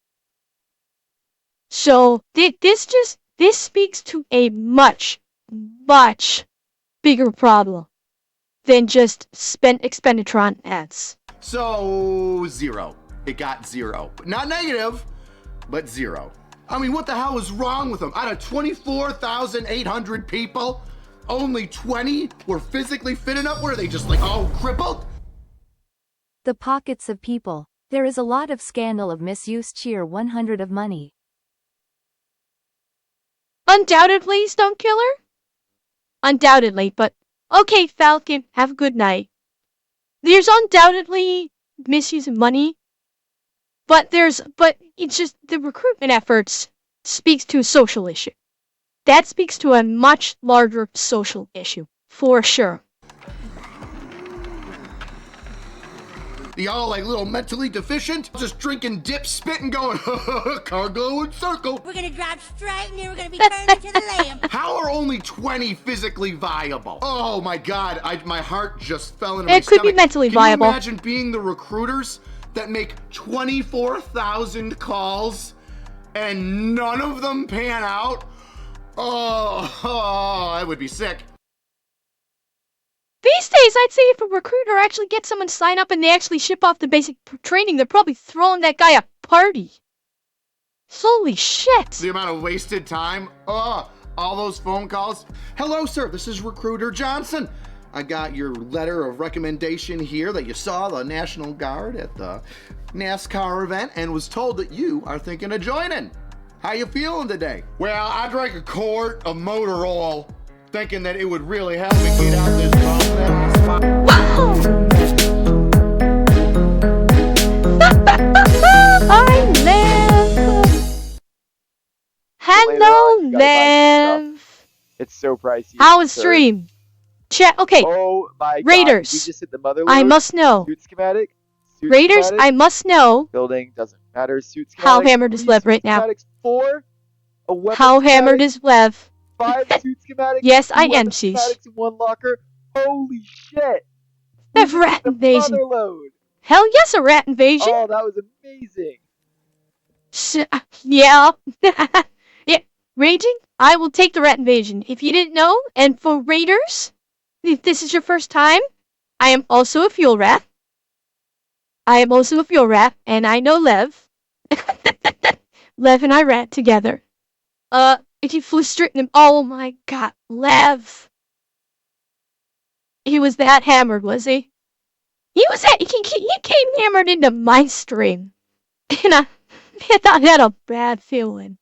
So this speaks to a much, much bigger problem than just expenditure on ads. So, 0. It got 0. Not negative, but 0. I mean, what the hell is wrong with them? Out of 24,800 people, only 20 were physically fit enough? Were they just like all crippled? The pockets of people. There is a lot of scandal of misuse. Cheer 100 of money. Undoubtedly, Stonekiller. Undoubtedly, but okay, Falcon, have a good night. There's undoubtedly misuse of money, but it's just the recruitment efforts speaks to a social issue. That speaks to a much larger social issue, for sure. The all like little mentally deficient, just drinking dip, spitting, going cargo and circle. We're gonna drop straight and then we're gonna be turned into the lamp. How are only 20 physically viable? Oh my god, my heart just fell into my It could be stomach. mentally Can viable. you imagine being the recruiters that make 24,000 calls and none of them pan out? Oh, I would be sick. These days, I'd say if a recruiter actually gets someone to sign up and they actually ship off the basic training, they're probably throwing that guy a party. Holy shit. The amount of wasted time. All those phone calls. Hello, sir. This is Recruiter Johnson. I got your letter of recommendation here that you saw the National Guard at the NASCAR event and was told that you are thinking of joining. How you feeling today? Well, I drank a quart of motor oil thinking that it would really help me get out this bump. I live. Hello, Liv. It's so pricey. How was sir. stream? Chat. Okay. Oh my Raiders. God. You just hit the mother I load. must know. Suit schematic. Suit Raiders. schematic. I must know. Building doesn't matter. Suit schematic. How hammered is 3 Lev suit right now? schematics, 4. A weapon How hammered schematic, is Lev? 5 suit schematics. Yes, 2 I am, weapon Cheese. schematics in 1 locker. Holy shit. Lev rat The invasion. mother load. Hell yes, a rat invasion. Oh, that was amazing. Yeah. Yeah. Raging? I will take the rat invasion. If you didn't know, and for Raiders, if this is your first time, I am also a fuel rat. I am also a fuel rat, and I know Lev. Lev and I rat together. If you flew straight in him, oh my god, Lev. He was that hammered, was he? He came hammered into my stream. And I thought I had a bad feeling.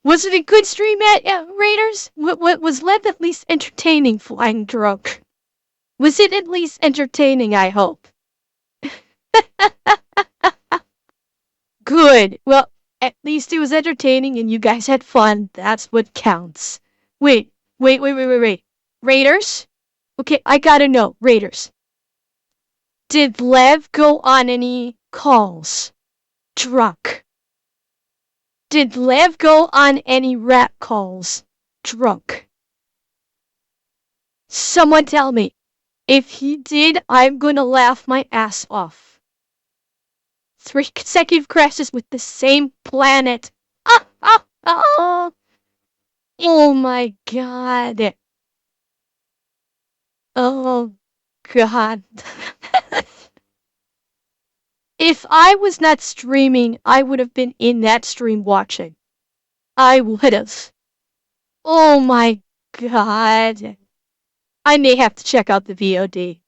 Was it a good stream at Raiders? What was Lev at least entertaining flying drunk? Was it at least entertaining, I hope? Good. Well, at least it was entertaining and you guys had fun. That's what counts. Wait. Raiders? Okay, I gotta know. Raiders. Did Lev go on any calls? Drunk. Did Lev go on any rap calls? Drunk. Someone tell me. If he did, I'm gonna laugh my ass off. 3 consecutive crashes with the same planet. Oh my god. Oh god. If I was not streaming, I would have been in that stream watching. I would have. Oh my god. I may have to check out the VOD.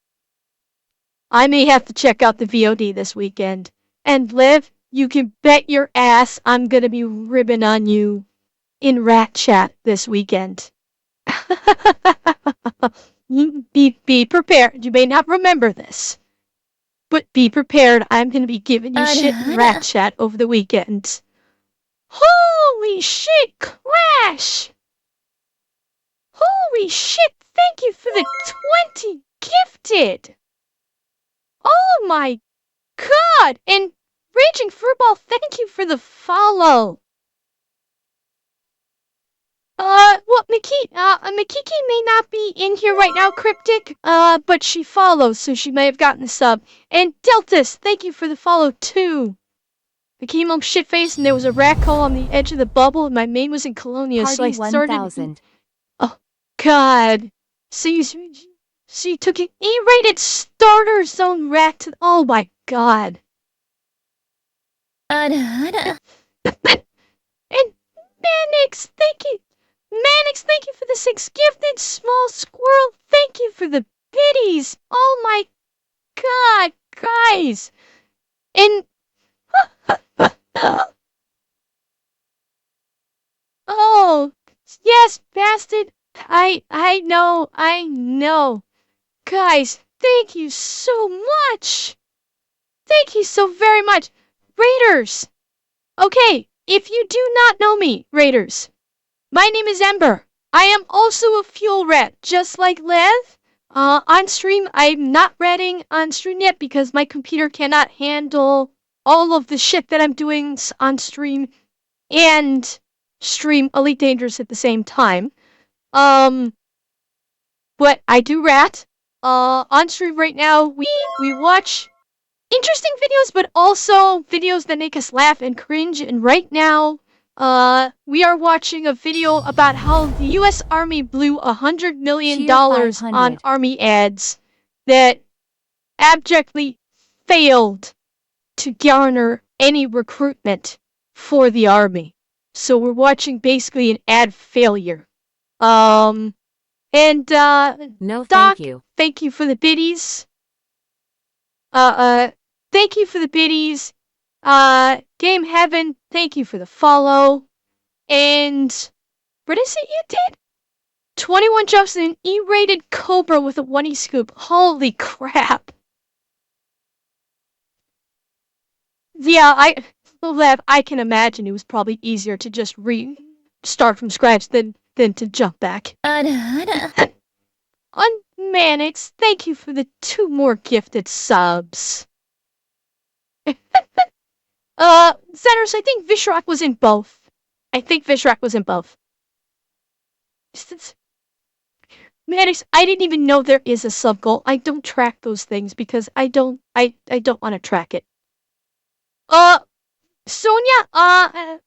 I may have to check out the VOD this weekend. And Liv, you can bet your ass I'm gonna be ribbing on you in Rat Chat this weekend. Be prepared. You may not remember this. But be prepared, I'm gonna be giving you shit in Rat Chat over the weekend. Holy shit, Crash! Holy shit, thank you for the 20 gifted! Oh my god! And Raging Furball, thank you for the follow! Well, Makiki may not be in here right now, Cryptic, but she follows, so she may have gotten a sub. And Deltas, thank you for the follow, too. I came home shit-faced and there was a rat hole on the edge of the bubble and my main was in Colonia, so I Party started... 1000. Oh, God. So you took an E-rated starter zone rat to... Oh, my God. And Manix, thank you. Manix, thank you for the 6 gifted. Small Squirrel, thank you for the biddies. Oh my god, guys. And... oh Yes, bastard. I know. Guys, thank you so much. Thank you so very much. Raiders. Okay, if you do not know me, Raiders, my name is Ember. I am also a fuel rat, just like Lev. On stream, I'm not ratting on stream yet because my computer cannot handle all of the shit that I'm doing on stream and stream Elite Dangerous at the same time. But I do rat. On stream right now, we watch interesting videos, but also videos that make us laugh and cringe. And right now, we are watching a video about how the U.S. Army blew $100 million Cheer on 500. Army ads that abjectly failed to garner any recruitment for the Army. So we're watching basically an ad failure. And No, Doc, thank you. thank you for the biddies. Thank you for the biddies. Game Heaven, thank you for the follow. And what is it you did? 21 jumps in an E-rated Cobra with a 1E scoop. Holy crap. Yeah, I can imagine it was probably easier to just start from scratch than to jump back. Unmanix, thank you for the 2 more gifted subs. Zeros, I think Vishrak was in both. Manix, I didn't even know there is a sub goal. I don't track those things because I don't want to track it. Sonia,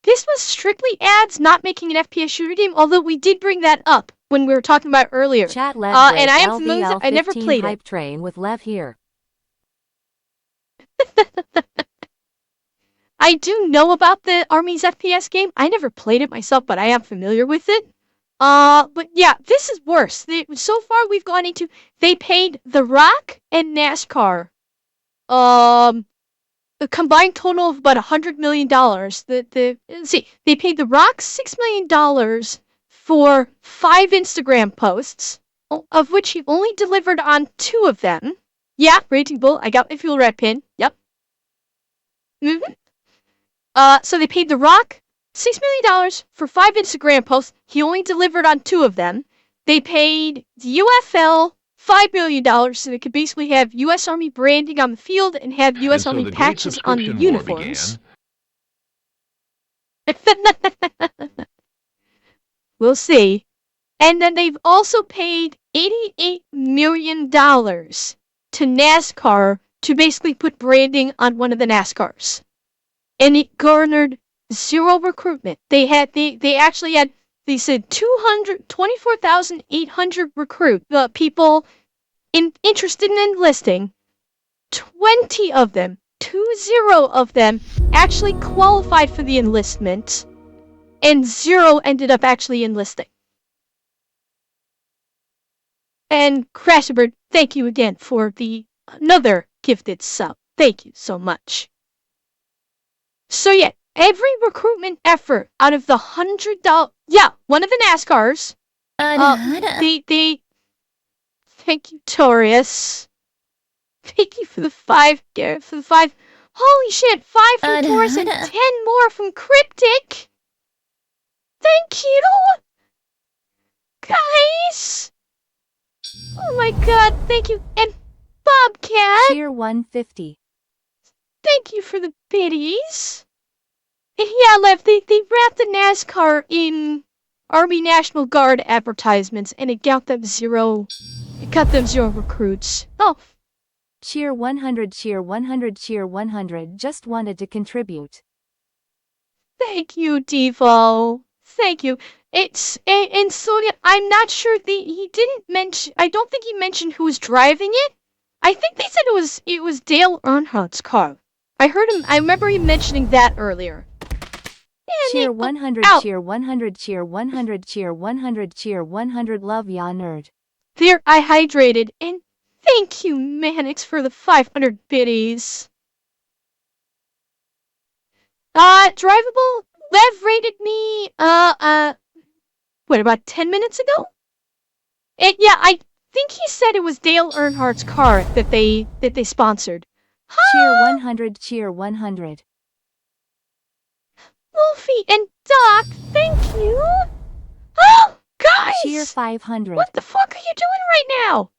this was strictly ads, not making an FPS shooter game, although we did bring that up when we were talking about it earlier. Chat Lev And I am familiar with it. I never played hype it. train with Lev here. I do know about the Army's FPS game. I never played it myself, but I am familiar with it. But yeah, this is worse. So far we've gone into, they paid The Rock and NASCAR, a combined total of about $100 million. They paid The Rock $6 million for 5 Instagram posts, of which he only delivered on 2 of them. Yeah, Raging Bull, I got my fuel rat pin. Yep. So they paid The Rock $6 million for 5 Instagram posts. He only delivered on 2 of them. They paid the UFL $5 million so they could basically have U.S. Army branding on the field and have U.S. Army patches on the uniforms. We'll see. And then they've also paid $88 million to NASCAR to basically put branding on one of the NASCARs. And it garnered 0 recruitment. They actually had, they said 24,800 people interested in enlisting. 20 of them, 20 of them, actually qualified for the enlistment, and 0 ended up actually enlisting. And Crasherbird, thank you again for another gifted sub. Thank you so much. So yeah, every recruitment effort out of the $100, yeah, one of the NASCARs. Thank you, Taurus. Thank you for the 5, Garrett, for the 5. Holy shit, 5 from Taurus and 10 more from Cryptic. Thank you, guys. Oh my god, thank you. And Bobcat. Cheer 150. Thank you for the biddies. And yeah, Lev, they wrapped the NASCAR in Army National Guard advertisements, and it got them 0 recruits. Oh. Cheer 100, cheer 100, cheer 100. Just wanted to contribute. Thank you, Devo. Thank you. And Sonia, I'm not sure he didn't mention, I don't think he mentioned who was driving it. I think they said it was Dale Earnhardt's car. I remember him mentioning that earlier. Cheer 100, ow. cheer 100, cheer 100, cheer 100, cheer 100. Love ya, nerd. There, I hydrated, and thank you, Manix, for the 500 biddies. Drivable, Lev rated me, what, about 10 minutes ago? And yeah, I think he said it was Dale Earnhardt's car that they sponsored. Cheer 100, cheer 100. Wolfie and Doc, thank you. Oh, guys! Cheer 500. What the fuck are you doing right now?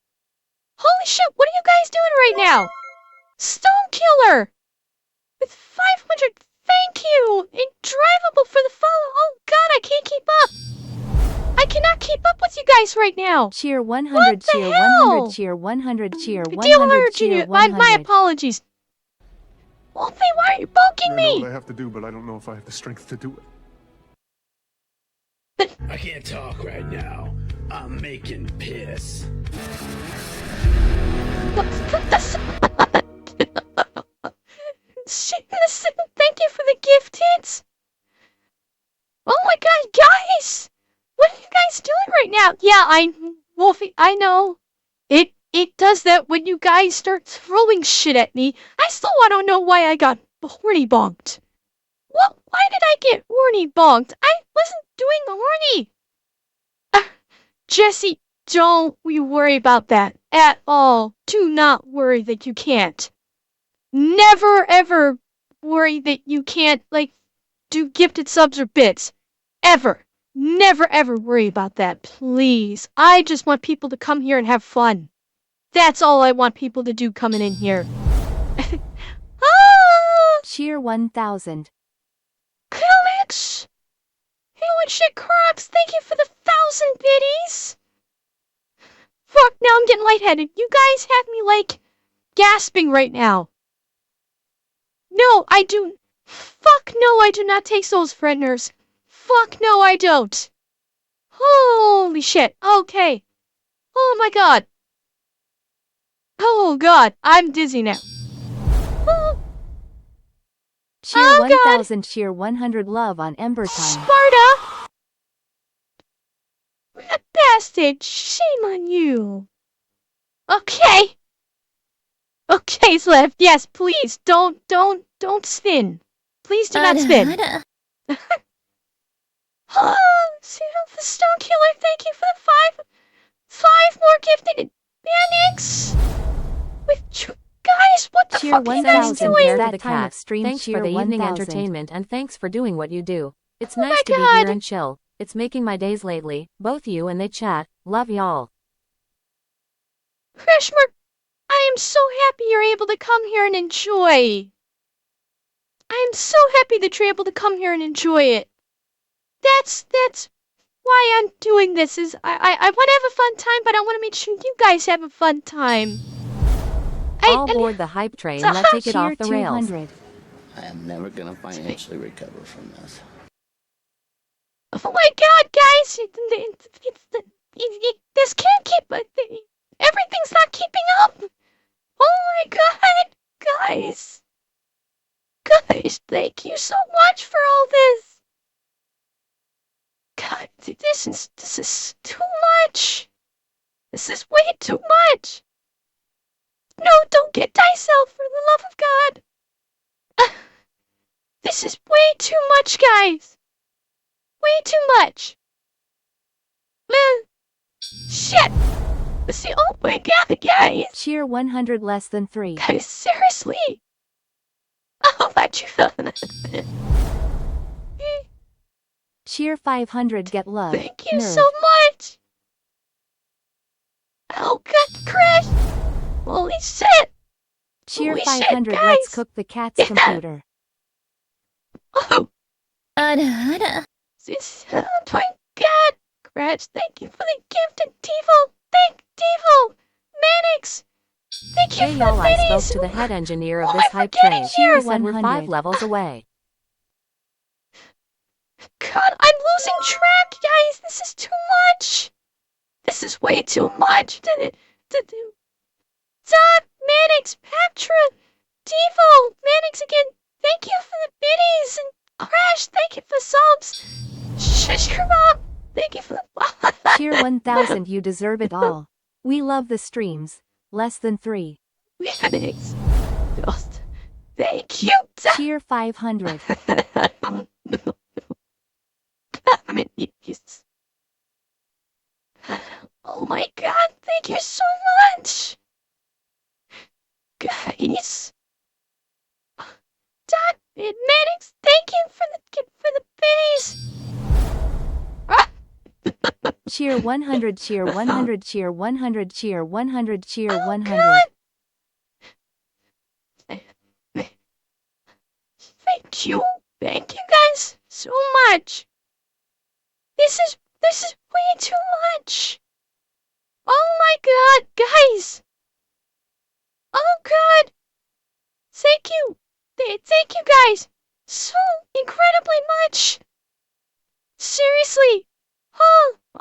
Holy shit, what are you guys doing right now? Stone Killer! With 500, thank you! And drivable for the follow. Oh god, I can't keep up. I cannot keep up with you guys right now. Cheer 100, What the cheer hell? 100, cheer 100, cheer Deal 100, alert, cheer Junior. 100. My apologies. Wolfie, why are you poking I know me? what I have to do, but I don't know if I have the strength to do it. I can't talk right now. I'm making piss. Shit, listen, thank you for the gift hits. Oh my god, guys! What are you guys doing right now? Yeah, Wolfie, I know. It does that when you guys start throwing shit at me. I don't know why I got horny bonked. What? Why did I get horny bonked? I wasn't doing the horny. Jesse, don't we worry about that at all. Do not worry that you can't. Never ever worry that you can't, like, do gifted subs or bits. Ever. Never ever worry about that, please. I just want people to come here and have fun. That's all I want people to do coming in here. Ah! Cheer 1000. Comics! Human shit crops, thank you for the 1,000 biddies! Fuck, now I'm getting lightheaded. You guys have me, like, gasping right now. No, I do. Fuck no, I do not take Souls Frighteners. Fuck no, I don't. Holy shit, okay. Oh my god. Oh god, I'm dizzy now. Oh, Cheer Oh, God. 1000, cheer 100 love on Ember Time. Sparta! Rat bastard, shame on you. Okay. Okay, Slev, yes, please, don't spin. Please do not spin. Oh, the Stone Killer, thank you for the five more gifted Manix. Guys, what the Cheer fuck are you guys 1000 doing? care That for the time cat. of stream. Thanks Cheer for the evening 1000. entertainment and thanks for doing what you do. It's Oh nice my to be God. here and chill. It's making my days lately. Both you and they chat. Love y'all. Crashmark, I am so happy you're able to come here and enjoy. I am so happy that you're able to come here and enjoy it. That's why I'm doing this. Is I want to have a fun time, but I want to make sure you guys have a fun time. All aboard the hype train. Let's take it Cheer off the rails. 200. I am never gonna financially recover from this. Oh my god, guys! This can't keep. Everything's not keeping up. Oh my god, guys! Guys, thank you so much for all this. God, this is too much. This is way too much. No, don't get thyself, for the love of God. This is way too much, guys. Way too much. Shit. See, oh my god, guys. Cheer 100 less than 3. Guys, seriously. Oh, that you. Cheer 500 get love. Thank you Nerve. so much. Oh god, Chris. Holy shit. Cheer Holy shit, 500 guys. let's cook the cat's computer. Oh, this, oh my god. Crash, thank you for the gift and Devo. Thank Devo. Manix. Thank you Hey for y'all, the I spoke minis. to the head engineer of Oh, this I'm hype forgetting train. here. He said we're 100. 5 levels away. God, I'm losing track, guys. This is too much. This is way too much. Doc, Manix, Patra, Devo, Manix again. Thank you for the biddies and Crash. Thank you for subs. Shish kebab. Thank you for the. Cheer 1000 you deserve it all. We love the streams. Less than 3. Manix. Just thank you. Cheer 500. I mean, yes. Cheer 100, cheer 100, cheer 100, cheer 100, cheer 100. God. Thank you guys so much. This is way too much. Oh my God, guys. Oh God. Thank you. Thank you guys so incredibly much. Seriously.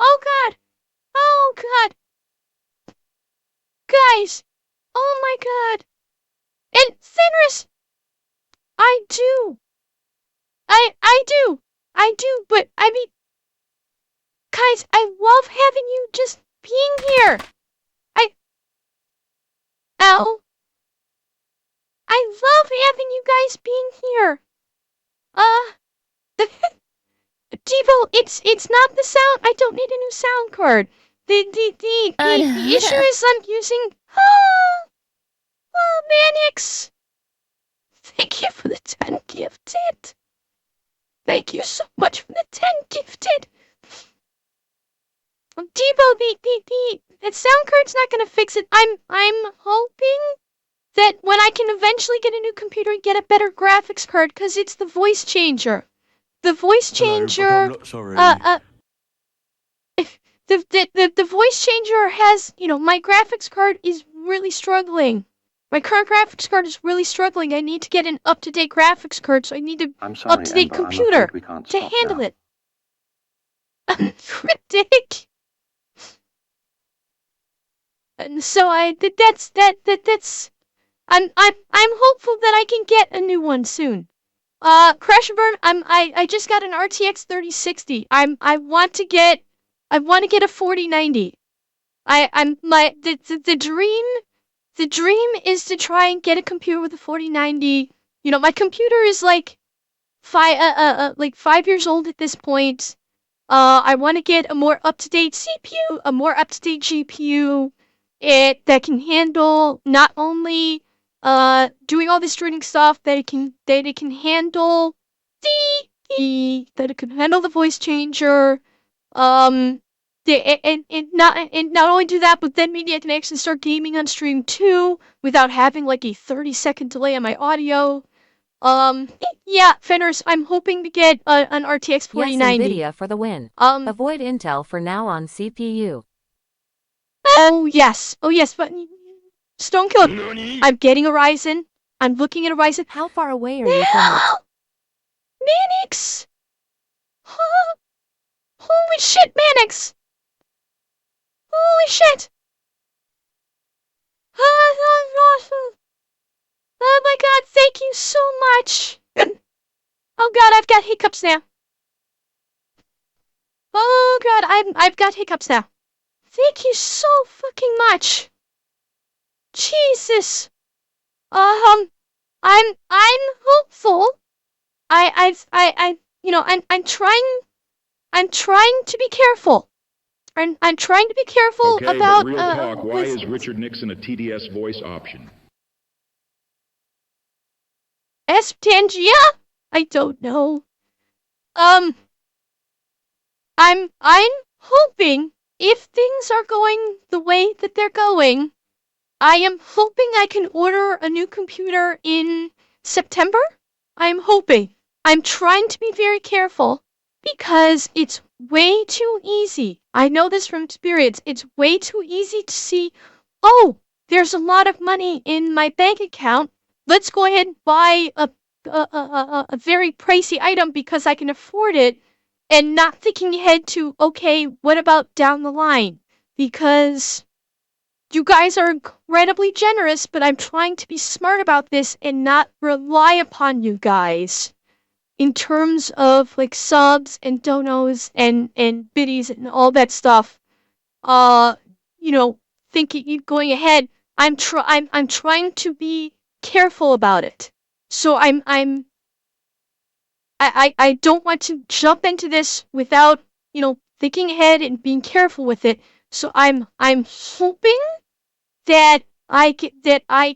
Oh God. Oh God. Guys. Oh my God. And Fenris, I do. I do, but I mean, guys, I love having you just being here. Ow. I love having you guys being here. Devo, it's not the sound. I don't need a new sound card. The issue is I'm using. Oh, Manix. Thank you for the 10 gifted. Thank you so much for the 10 gifted. Devo, that sound card's not gonna fix it. I'm hoping that when I can eventually get a new computer and get a better graphics card, cause it's the voice changer. The voice changer. Sorry. The voice changer has, my graphics card is really struggling. My current graphics card is really struggling. I need to get an up-to-date graphics card, so I need an up-to-date computer to handle it. Ridiculous. And so that's I'm hopeful that I can get a new one soon. Crash and Burn, I just got an RTX 3060. I want to get a 4090. The dream is to try and get a computer with a 4090. My computer is like 5 years old at this point. I want to get a more up-to-date CPU, a more up-to-date GPU, that can handle not only doing all this streaming stuff, that it can handle that it can handle the voice changer, and not only do that, but then maybe I can actually start gaming on stream too without having like a 30-second delay on my audio. Yeah, Fenris, I'm hoping to get an RTX 4090. Yes, NVIDIA for the win. Avoid Intel for now on CPU. Oh yes, but Stonekiller, I'm getting a Ryzen. I'm looking at a Ryzen. How far away are you from it? Manix! Huh? Holy shit, Manix! Holy shit! Oh my God, thank you so much! Oh God, I've got hiccups now. Oh God, I've got hiccups now. Thank you so fucking much. Jesus. I'm hopeful. I'm trying to be careful. I'm trying to be careful Okay, about but real talk, why is Richard Nixon a TDS voice option? Esptangia? I don't know. I'm hoping if things are going the way that they're going, I am hoping I can order a new computer in September. I'm hoping. I'm trying to be very careful because it's way too easy. I know this from experience. It's way too easy to see, oh, there's a lot of money in my bank account. Let's go ahead and buy a very pricey item because I can afford it, and not thinking ahead to, okay, what about down the line? Because you guys are incredibly generous, but I'm trying to be smart about this and not rely upon you guys in terms of like subs and donos and biddies and all that stuff. Thinking going ahead, I'm trying to be careful about it. So I don't want to jump into this without, thinking ahead and being careful with it. So I'm hoping that I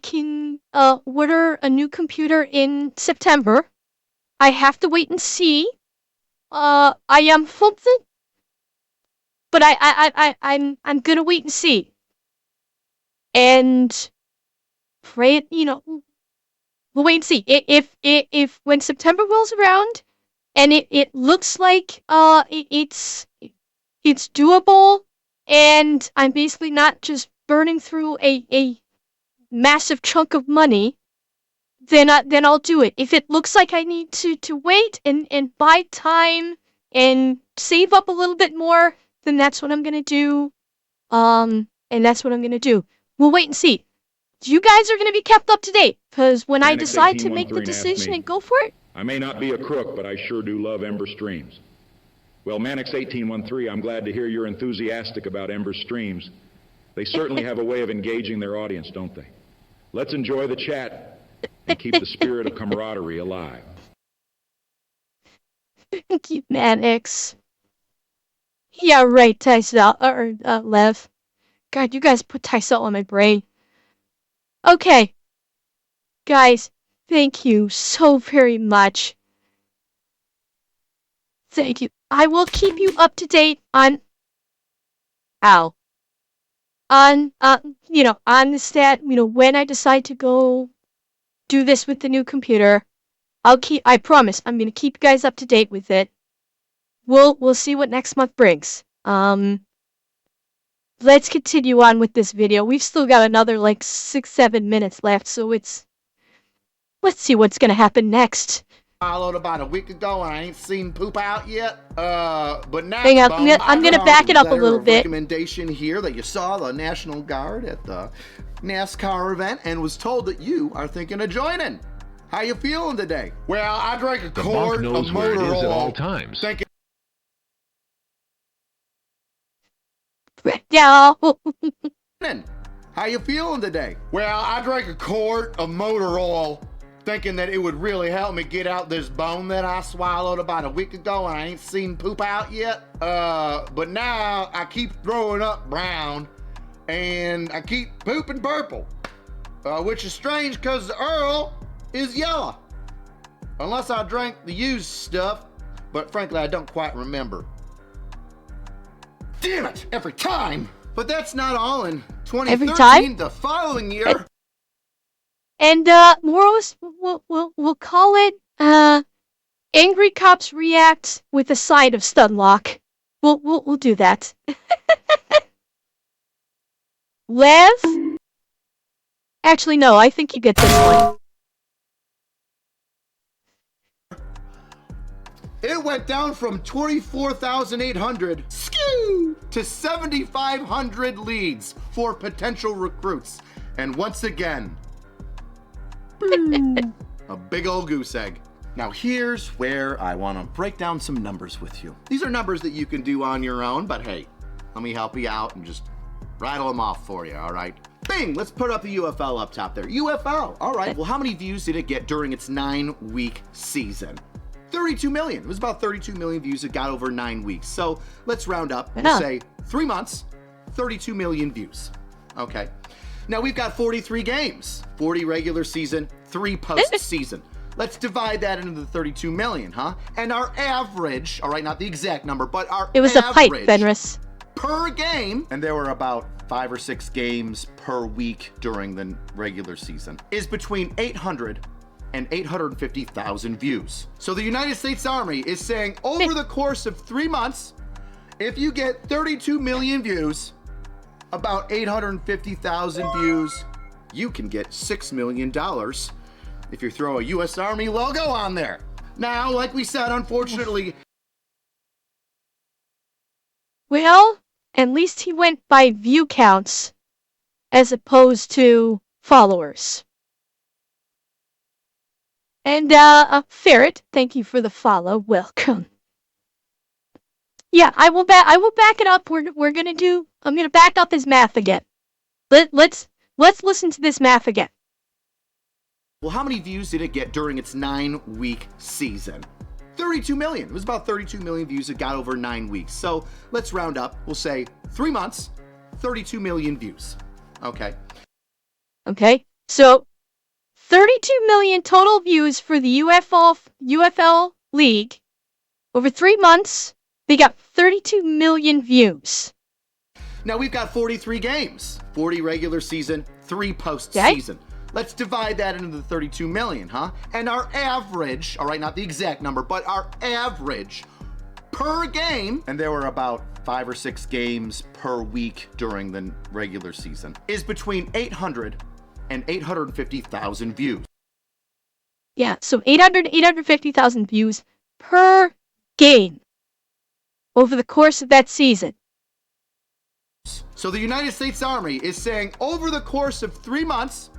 can order a new computer in September. I have to wait and see. I am hoping But I'm gonna wait and see. And pray, we'll wait and see. If when September rolls around and it looks like it's doable, and I'm basically not just burning through a massive chunk of money, then I'll do it. If it looks like I need to wait and buy time and save up a little bit more, then that's what I'm gonna do. And that's what I'm gonna do. We'll wait and see. You guys are gonna be kept up to date, because when I decide to make the decision and go for it. I may not be a crook, but I sure do love Ember Streams. Well, Mannix 1813, I'm glad to hear you're enthusiastic about Ember Streams. They certainly have a way of engaging their audience, don't they? Let's enjoy the chat and keep the spirit of camaraderie alive. Thank you, Mannix. Yeah, right, Tysel, or Lev. God, you guys put Tysel on my brain. Okay. Guys, thank you so very much. Thank you. I will keep you up to date on on the stat, when I decide to go do this with the new computer. I promise, I'm gonna keep you guys up to date with it. We'll see what next month brings. Let's continue on with this video. We've still got another like 6-7 minutes left, so let's see what's gonna happen next. Followed about a week ago, and I ain't seen poop out yet. But now hang on, I'm gonna back it up a little bit. Recommendation here that you saw the National Guard at the NASCAR event and was told that you are thinking of joining. How you feeling today? Well, I drank a quart of motor oil. At all times. Thinking Yeah. How you feeling today? Well, I drank a quart of motor oil thinking that it would really help me get out this bone that I swallowed about a week ago and I ain't seen poop out yet. But now I keep throwing up brown and I keep pooping purple. Which is strange because the Earl is yellow. Unless I drank the used stuff, but frankly I don't quite remember. Damn it, every time! But that's not all. In 2013, the following year. And Moros, we'll call it Angry Cops React with a side of Stunlock. We'll do that. Lev? Actually, no, I think you get this one. It went down from 24,800 to 7,500 leads for potential recruits. And once again, a big old goose egg. Now here's where I want to break down some numbers with you. These are numbers that you can do on your own, but hey, let me help you out and just rattle them off for you, all right? Bing, let's put up the UFL up top there. UFL, all right. Well, how many views did it get during its 9-week season? 32 million. It was about 32 million views. It got over 9 weeks. So let's round up and say 3 months, 32 million views. Okay. Now we've got 43 games, 40 regular season, 3 postseason. Let's divide that into the 32 million, huh? And our average, all right, not the exact number, but our It was a pipe, Fenris. Per game, and there were about 5 or 6 games per week during the regular season, is between 800 and 850,000 views. So the United States Army is saying over the course of 3 months, if you get 32 million views, about 850,000 views, you can get $6 million if you throw a U.S. Army logo on there. Now, like we said, unfortunately... Well, at least he went by view counts as opposed to followers. And, Ferret, thank you for the follow. Welcome. Yeah, I will back it up. I'm gonna back up his math again. Let's listen to this math again. Well, how many views did it get during its 9-week season? 32 million. It was about 32 million views. It got over 9 weeks. So let's round up. We'll say 3 months, 32 million views. Okay. Okay. So 32 million total views for the UFL League over 3 months. They got 32 million views. Now we've got 43 games, 40 regular season, 3 postseason. Let's divide that into the 32 million, huh? And our average, all right, not the exact number, but our average per game, and there were about 5 or 6 games per week during the regular season, is between 800 and 850,000 views. Yeah, so 850,000 views per game over the course of that season. So the United States Army is saying over the course of 3 months,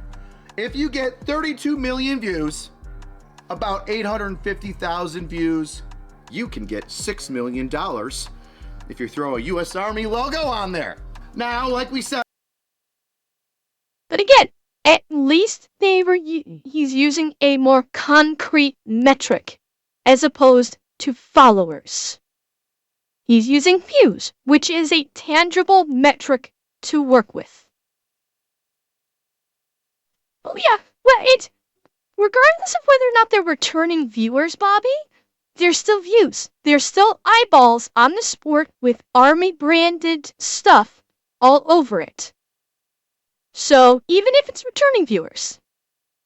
if you get 32 million views, about 850,000 views, you can get $6 million if you throw a U.S. Army logo on there. Now, like we said... But again, at least he's using a more concrete metric as opposed to followers. He's using views, which is a tangible metric to work with. Oh yeah, well, regardless of whether or not they're returning viewers, Bobby, they're still views. They're still eyeballs on the sport with Army-branded stuff all over it. So even if it's returning viewers,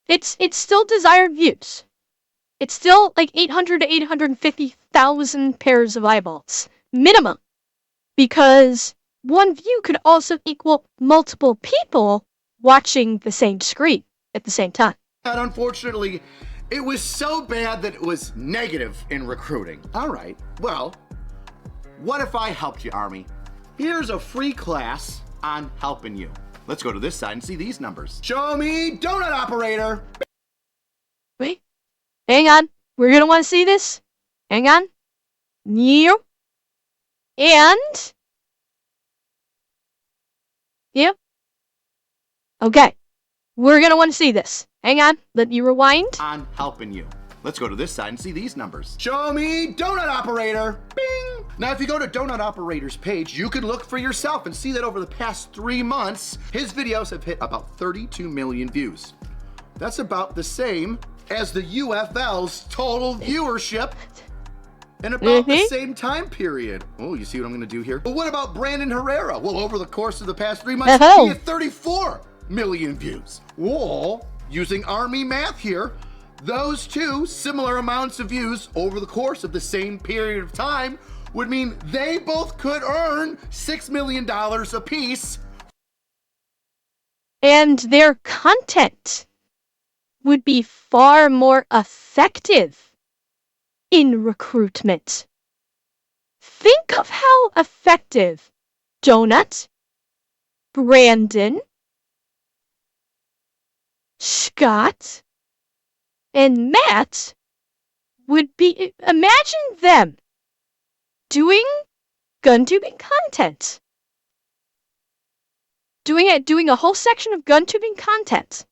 it's still desired views. It's still like 800 to 850,000 pairs of eyeballs. Minimum, because one view could also equal multiple people watching the same screen at the same time. And unfortunately, it was so bad that it was negative in recruiting. All right, well, what if I helped you, Army? Here's a free class on helping you. Let's go to this side and see these numbers. Show me donut operator. Wait, hang on. We're gonna want to see this. Hang on. New. And, yeah, okay, we're gonna want to see this. Hang on, let me rewind. On helping you. Let's go to this side and see these numbers. Show me donut operator. Bing! Now, if you go to Donut Operator's page, you can look for yourself and see that over the past 3 months, his videos have hit about 32 million views. That's about the same as the UFL's total viewership in about the same time period. Oh, you see what I'm going to do here? But what about Brandon Herrera? Well, over the course of the past 3 months, he had 34 million views. Well, using Army math here, those two similar amounts of views over the course of the same period of time would mean they both could earn $6 million apiece. And their content would be far more effective in recruitment. Think of how effective Donut, Brandon, Scott, and Matt would be. Imagine them doing gun tubing content. Doing a whole section of gun tubing content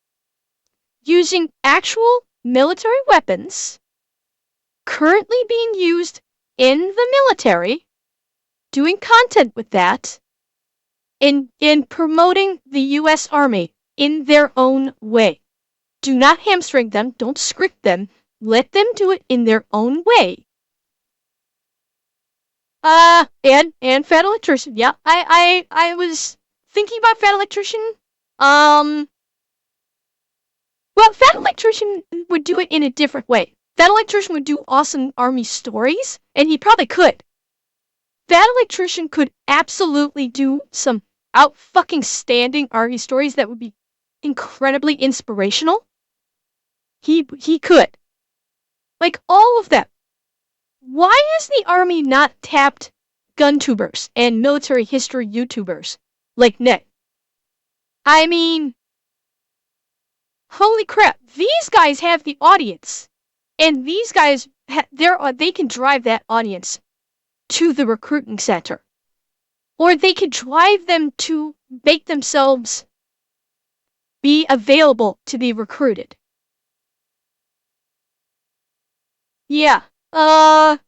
using actual military weapons currently being used in the military, doing content with that, in promoting the U.S. Army in their own way. Do not hamstring them, don't script them, let them do it in their own way. And Fat Electrician, yeah, I was thinking about Fat Electrician. Well, Fat Electrician would do it in a different way. Fat Electrician would do awesome Army stories, and he probably could. Fat Electrician could absolutely do some out-fucking-standing Army stories that would be incredibly inspirational. He could. Like, all of them. Why has the Army not tapped gun tubers and military history YouTubers like Nick? I mean, holy crap, these guys have the audience. And these guys, they can drive that audience to the recruiting center. Or they could drive them to make themselves be available to be recruited. Yeah, I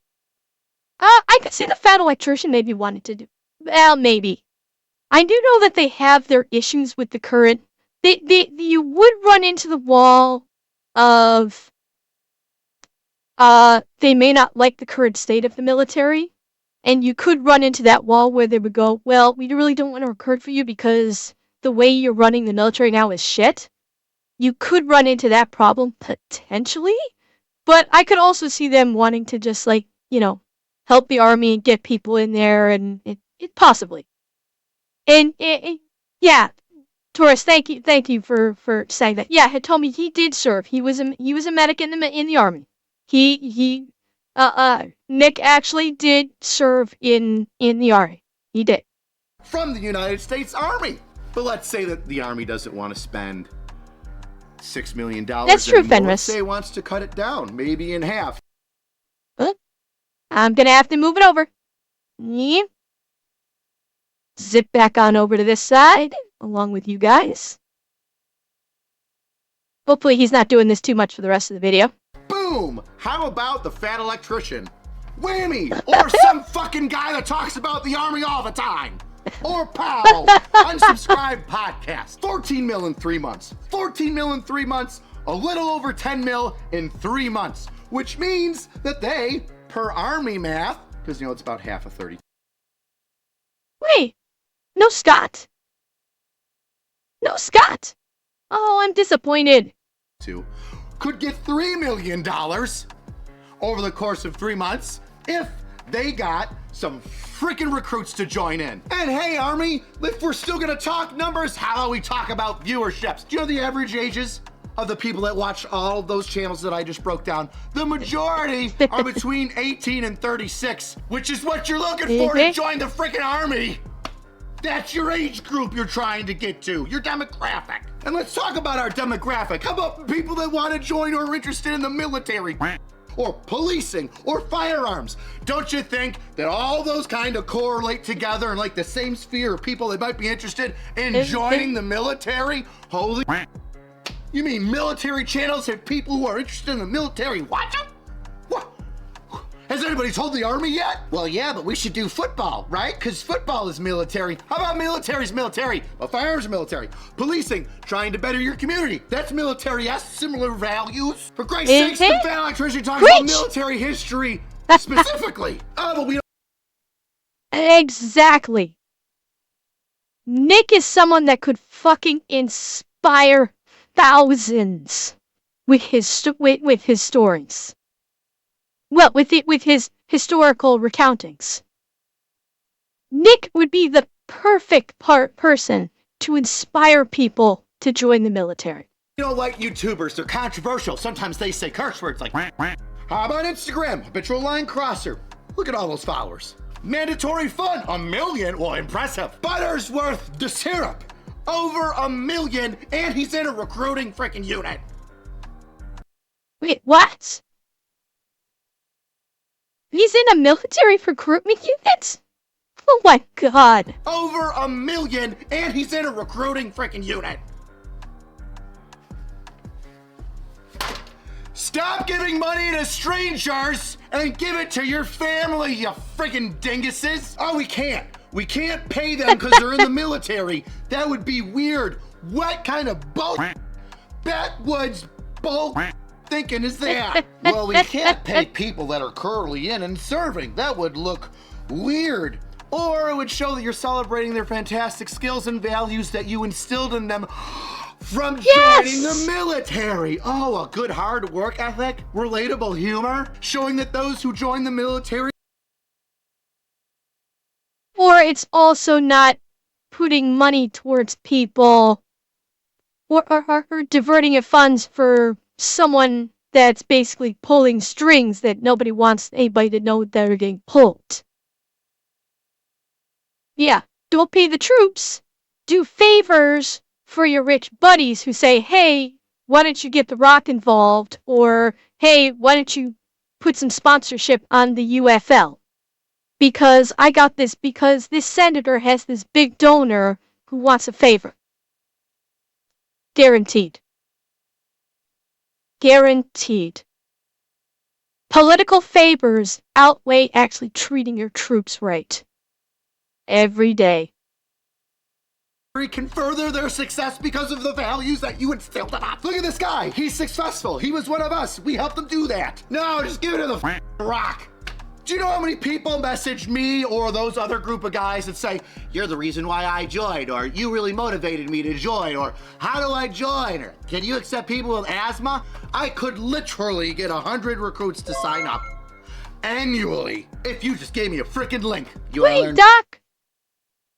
could see the Fat Electrician maybe wanted to do. Well, maybe. I do know that they have their issues with the current. You would run into the wall of. They may not like the current state of the military, And you could run into that wall where they would go, well, we really don't want to recruit for you because the way you're running the military now is shit. You could run into that problem potentially, but I could also see them wanting to just like, you know, help the army and get people in there and it possibly. And yeah, Taurus, thank you for saying that. Yeah, he told me he did serve. He was a medic in the army. Nick actually did serve in the army. He did. From the United States Army. But let's say that the Army doesn't want to spend $6 million. That's true, anymore. Fenris. Let's say it wants to cut it down, maybe in half. I'm gonna have to move it over. Yeah. Zip back on over to this side, along with you guys. Hopefully he's not doing this too much for the rest of the video. Boom! How about the fat electrician? Whammy! Or some fucking guy that talks about the Army all the time. Or Pow! Unsubscribed podcast. 14 mil in 3 months. 14 mil in 3 months. A little over 10 mil in 3 months. Which means that they, per Army math, because, you know, it's about half of 30. Wait. No Scott. No Scott. Oh, I'm disappointed. Could get $3 million over the course of 3 months if they got some freaking recruits to join in. And hey, Army, if we're still gonna talk numbers, how about we talk about viewerships? Do you know the average ages of the people that watch all of those channels that I just broke down? The majority are between 18 and 36, which is what you're looking for to join the freaking Army. That's your age group you're trying to get to, your demographic. And let's talk about our demographic. How about people that want to join or are interested in the military? Or policing, or firearms. Don't you think that all those kind of correlate together in like the same sphere of people that might be interested in joining the military? Holy, you mean military channels have people who are interested in the military watch them? What? Has anybody told the Army yet? Well, yeah, but we should do football, right? Because football is military. How about military's military? Well, firearms are military. Policing, trying to better your community. That's military, yes, similar values. For Christ's sakes, the fan electrician talking about military history specifically. Oh, but we don't. Exactly. Nick is someone that could fucking inspire thousands with his stories. Well, with his historical recountings. Nick would be the perfect person to inspire people to join the military. You don't like YouTubers, they're controversial. Sometimes they say curse words like How about Instagram? Habitual line crosser. Look at all those followers. Mandatory fun, 1 million. Well, impressive. Buttersworth the syrup, over 1 million, and he's in a recruiting freaking unit. Wait, what? He's in a military recruitment unit? Oh my god. Over 1 million, and he's in a recruiting freaking unit. Stop giving money to strangers and give it to your family, you freaking dinguses. Oh, we can't. We can't pay them because they're in the military. That would be weird. What kind of bull backwoods bull thinking is that? Well, we can't pay people that are currently in and serving. That would look weird. Or it would show that you're celebrating their fantastic skills and values that you instilled in them from joining the military. Oh, a good hard work ethic, relatable humor, showing that those who join the military. Or it's also not putting money towards people or diverting your funds for someone that's basically pulling strings that nobody wants anybody to know that are getting pulled. Yeah, don't pay the troops. Do favors for your rich buddies who say, hey, why don't you get The Rock involved? Or, hey, why don't you put some sponsorship on the UFL? Because I got this, because this senator has this big donor who wants a favor. Guaranteed. Guaranteed. Political favors outweigh actually treating your troops right. Every day. Can further their success because of the values that you instilled in us. Look at this guy. He's successful. He was one of us. We helped him do that. No, just give it to the Rock. Do you know how many people message me or those other group of guys that say, you're the reason why I joined, or you really motivated me to join, or how do I join, or can you accept people with asthma? I could literally get 100 recruits to sign up annually if you just gave me a freaking link. You wanna learn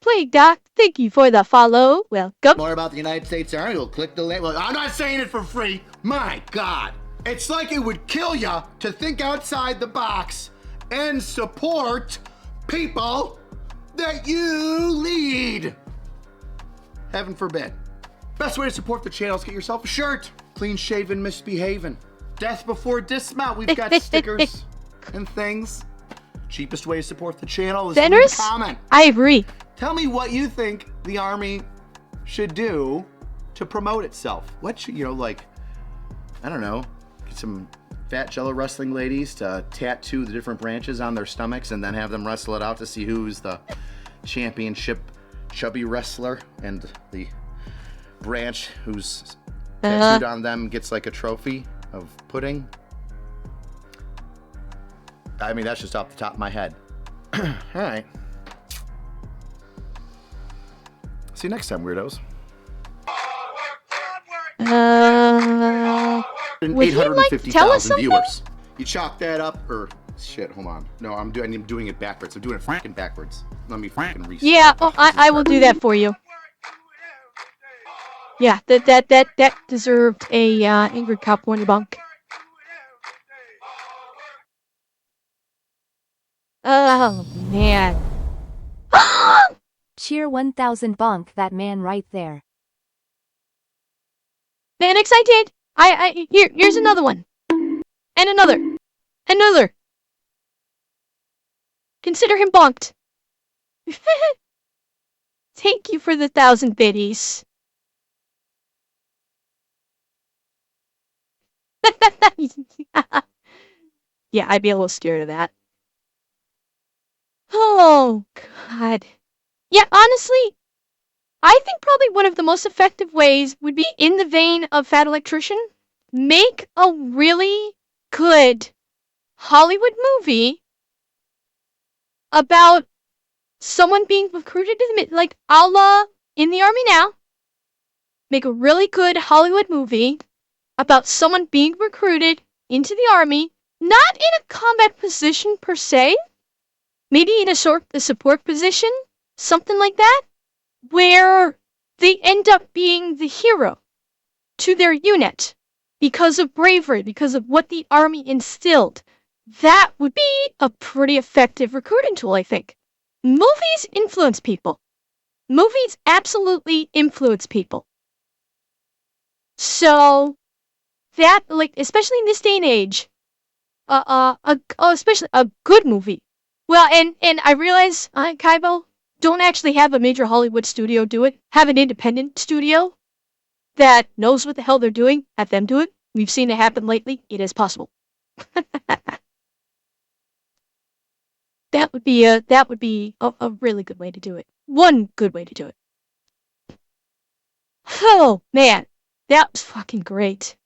Plague Doc, thank you for the follow. Welcome. more about the United States Army? We'll click the link. Well, I'm not saying it for free. My God. It's like it would kill you to think outside the box and support people that you lead. Heaven forbid. Best way to support the channel is get yourself a shirt. Clean shaven, misbehaving. Death before dismount. We've got stickers and things. Cheapest way to support the channel is to leave a comment. I agree. Tell me what you think the Army should do to promote itself. What should, like, I don't know, get some fat jello wrestling ladies to tattoo the different branches on their stomachs and then have them wrestle it out to see who's the championship chubby wrestler, and the branch who's tattooed on them gets like a trophy of pudding. I mean, that's just off the top of my head. All right. See you next time, weirdos. Would he like to tell us something? viewers. You chalk that up, or shit, hold on. No, I'm doing it backwards. I'm doing it fucking backwards. Let me fucking restart. Yeah, I will do that for you. Yeah, that deserved a Angry Cop One bunk. Oh man. Cheer 1000 bonk that man right there. Manix, I did. Here's another one. And another. Another. Consider him bonked. Thank you for the 1,000 biddies. Yeah, I'd be a little scared of that. Oh, God. Yeah, honestly, I think probably one of the most effective ways would be in the vein of Fat Electrician. Make a really good Hollywood movie about someone being recruited to the, like a la In the Army Now. Make a really good Hollywood movie about someone being recruited into the Army, not in a combat position per se, maybe in a support position, something like that, where they end up being the hero to their unit because of bravery, because of what the Army instilled. That would be a pretty effective recruiting tool, I think. Movies influence people. Movies absolutely influence people. So, that, like, especially in this day and age, especially a good movie. Well, and I realize, Kaibo, don't actually have a major Hollywood studio do it. Have an independent studio that knows what the hell they're doing. Have them do it. We've seen it happen lately. It is possible. That would be a really good way to do it. One good way to do it. Oh man, that was fucking great.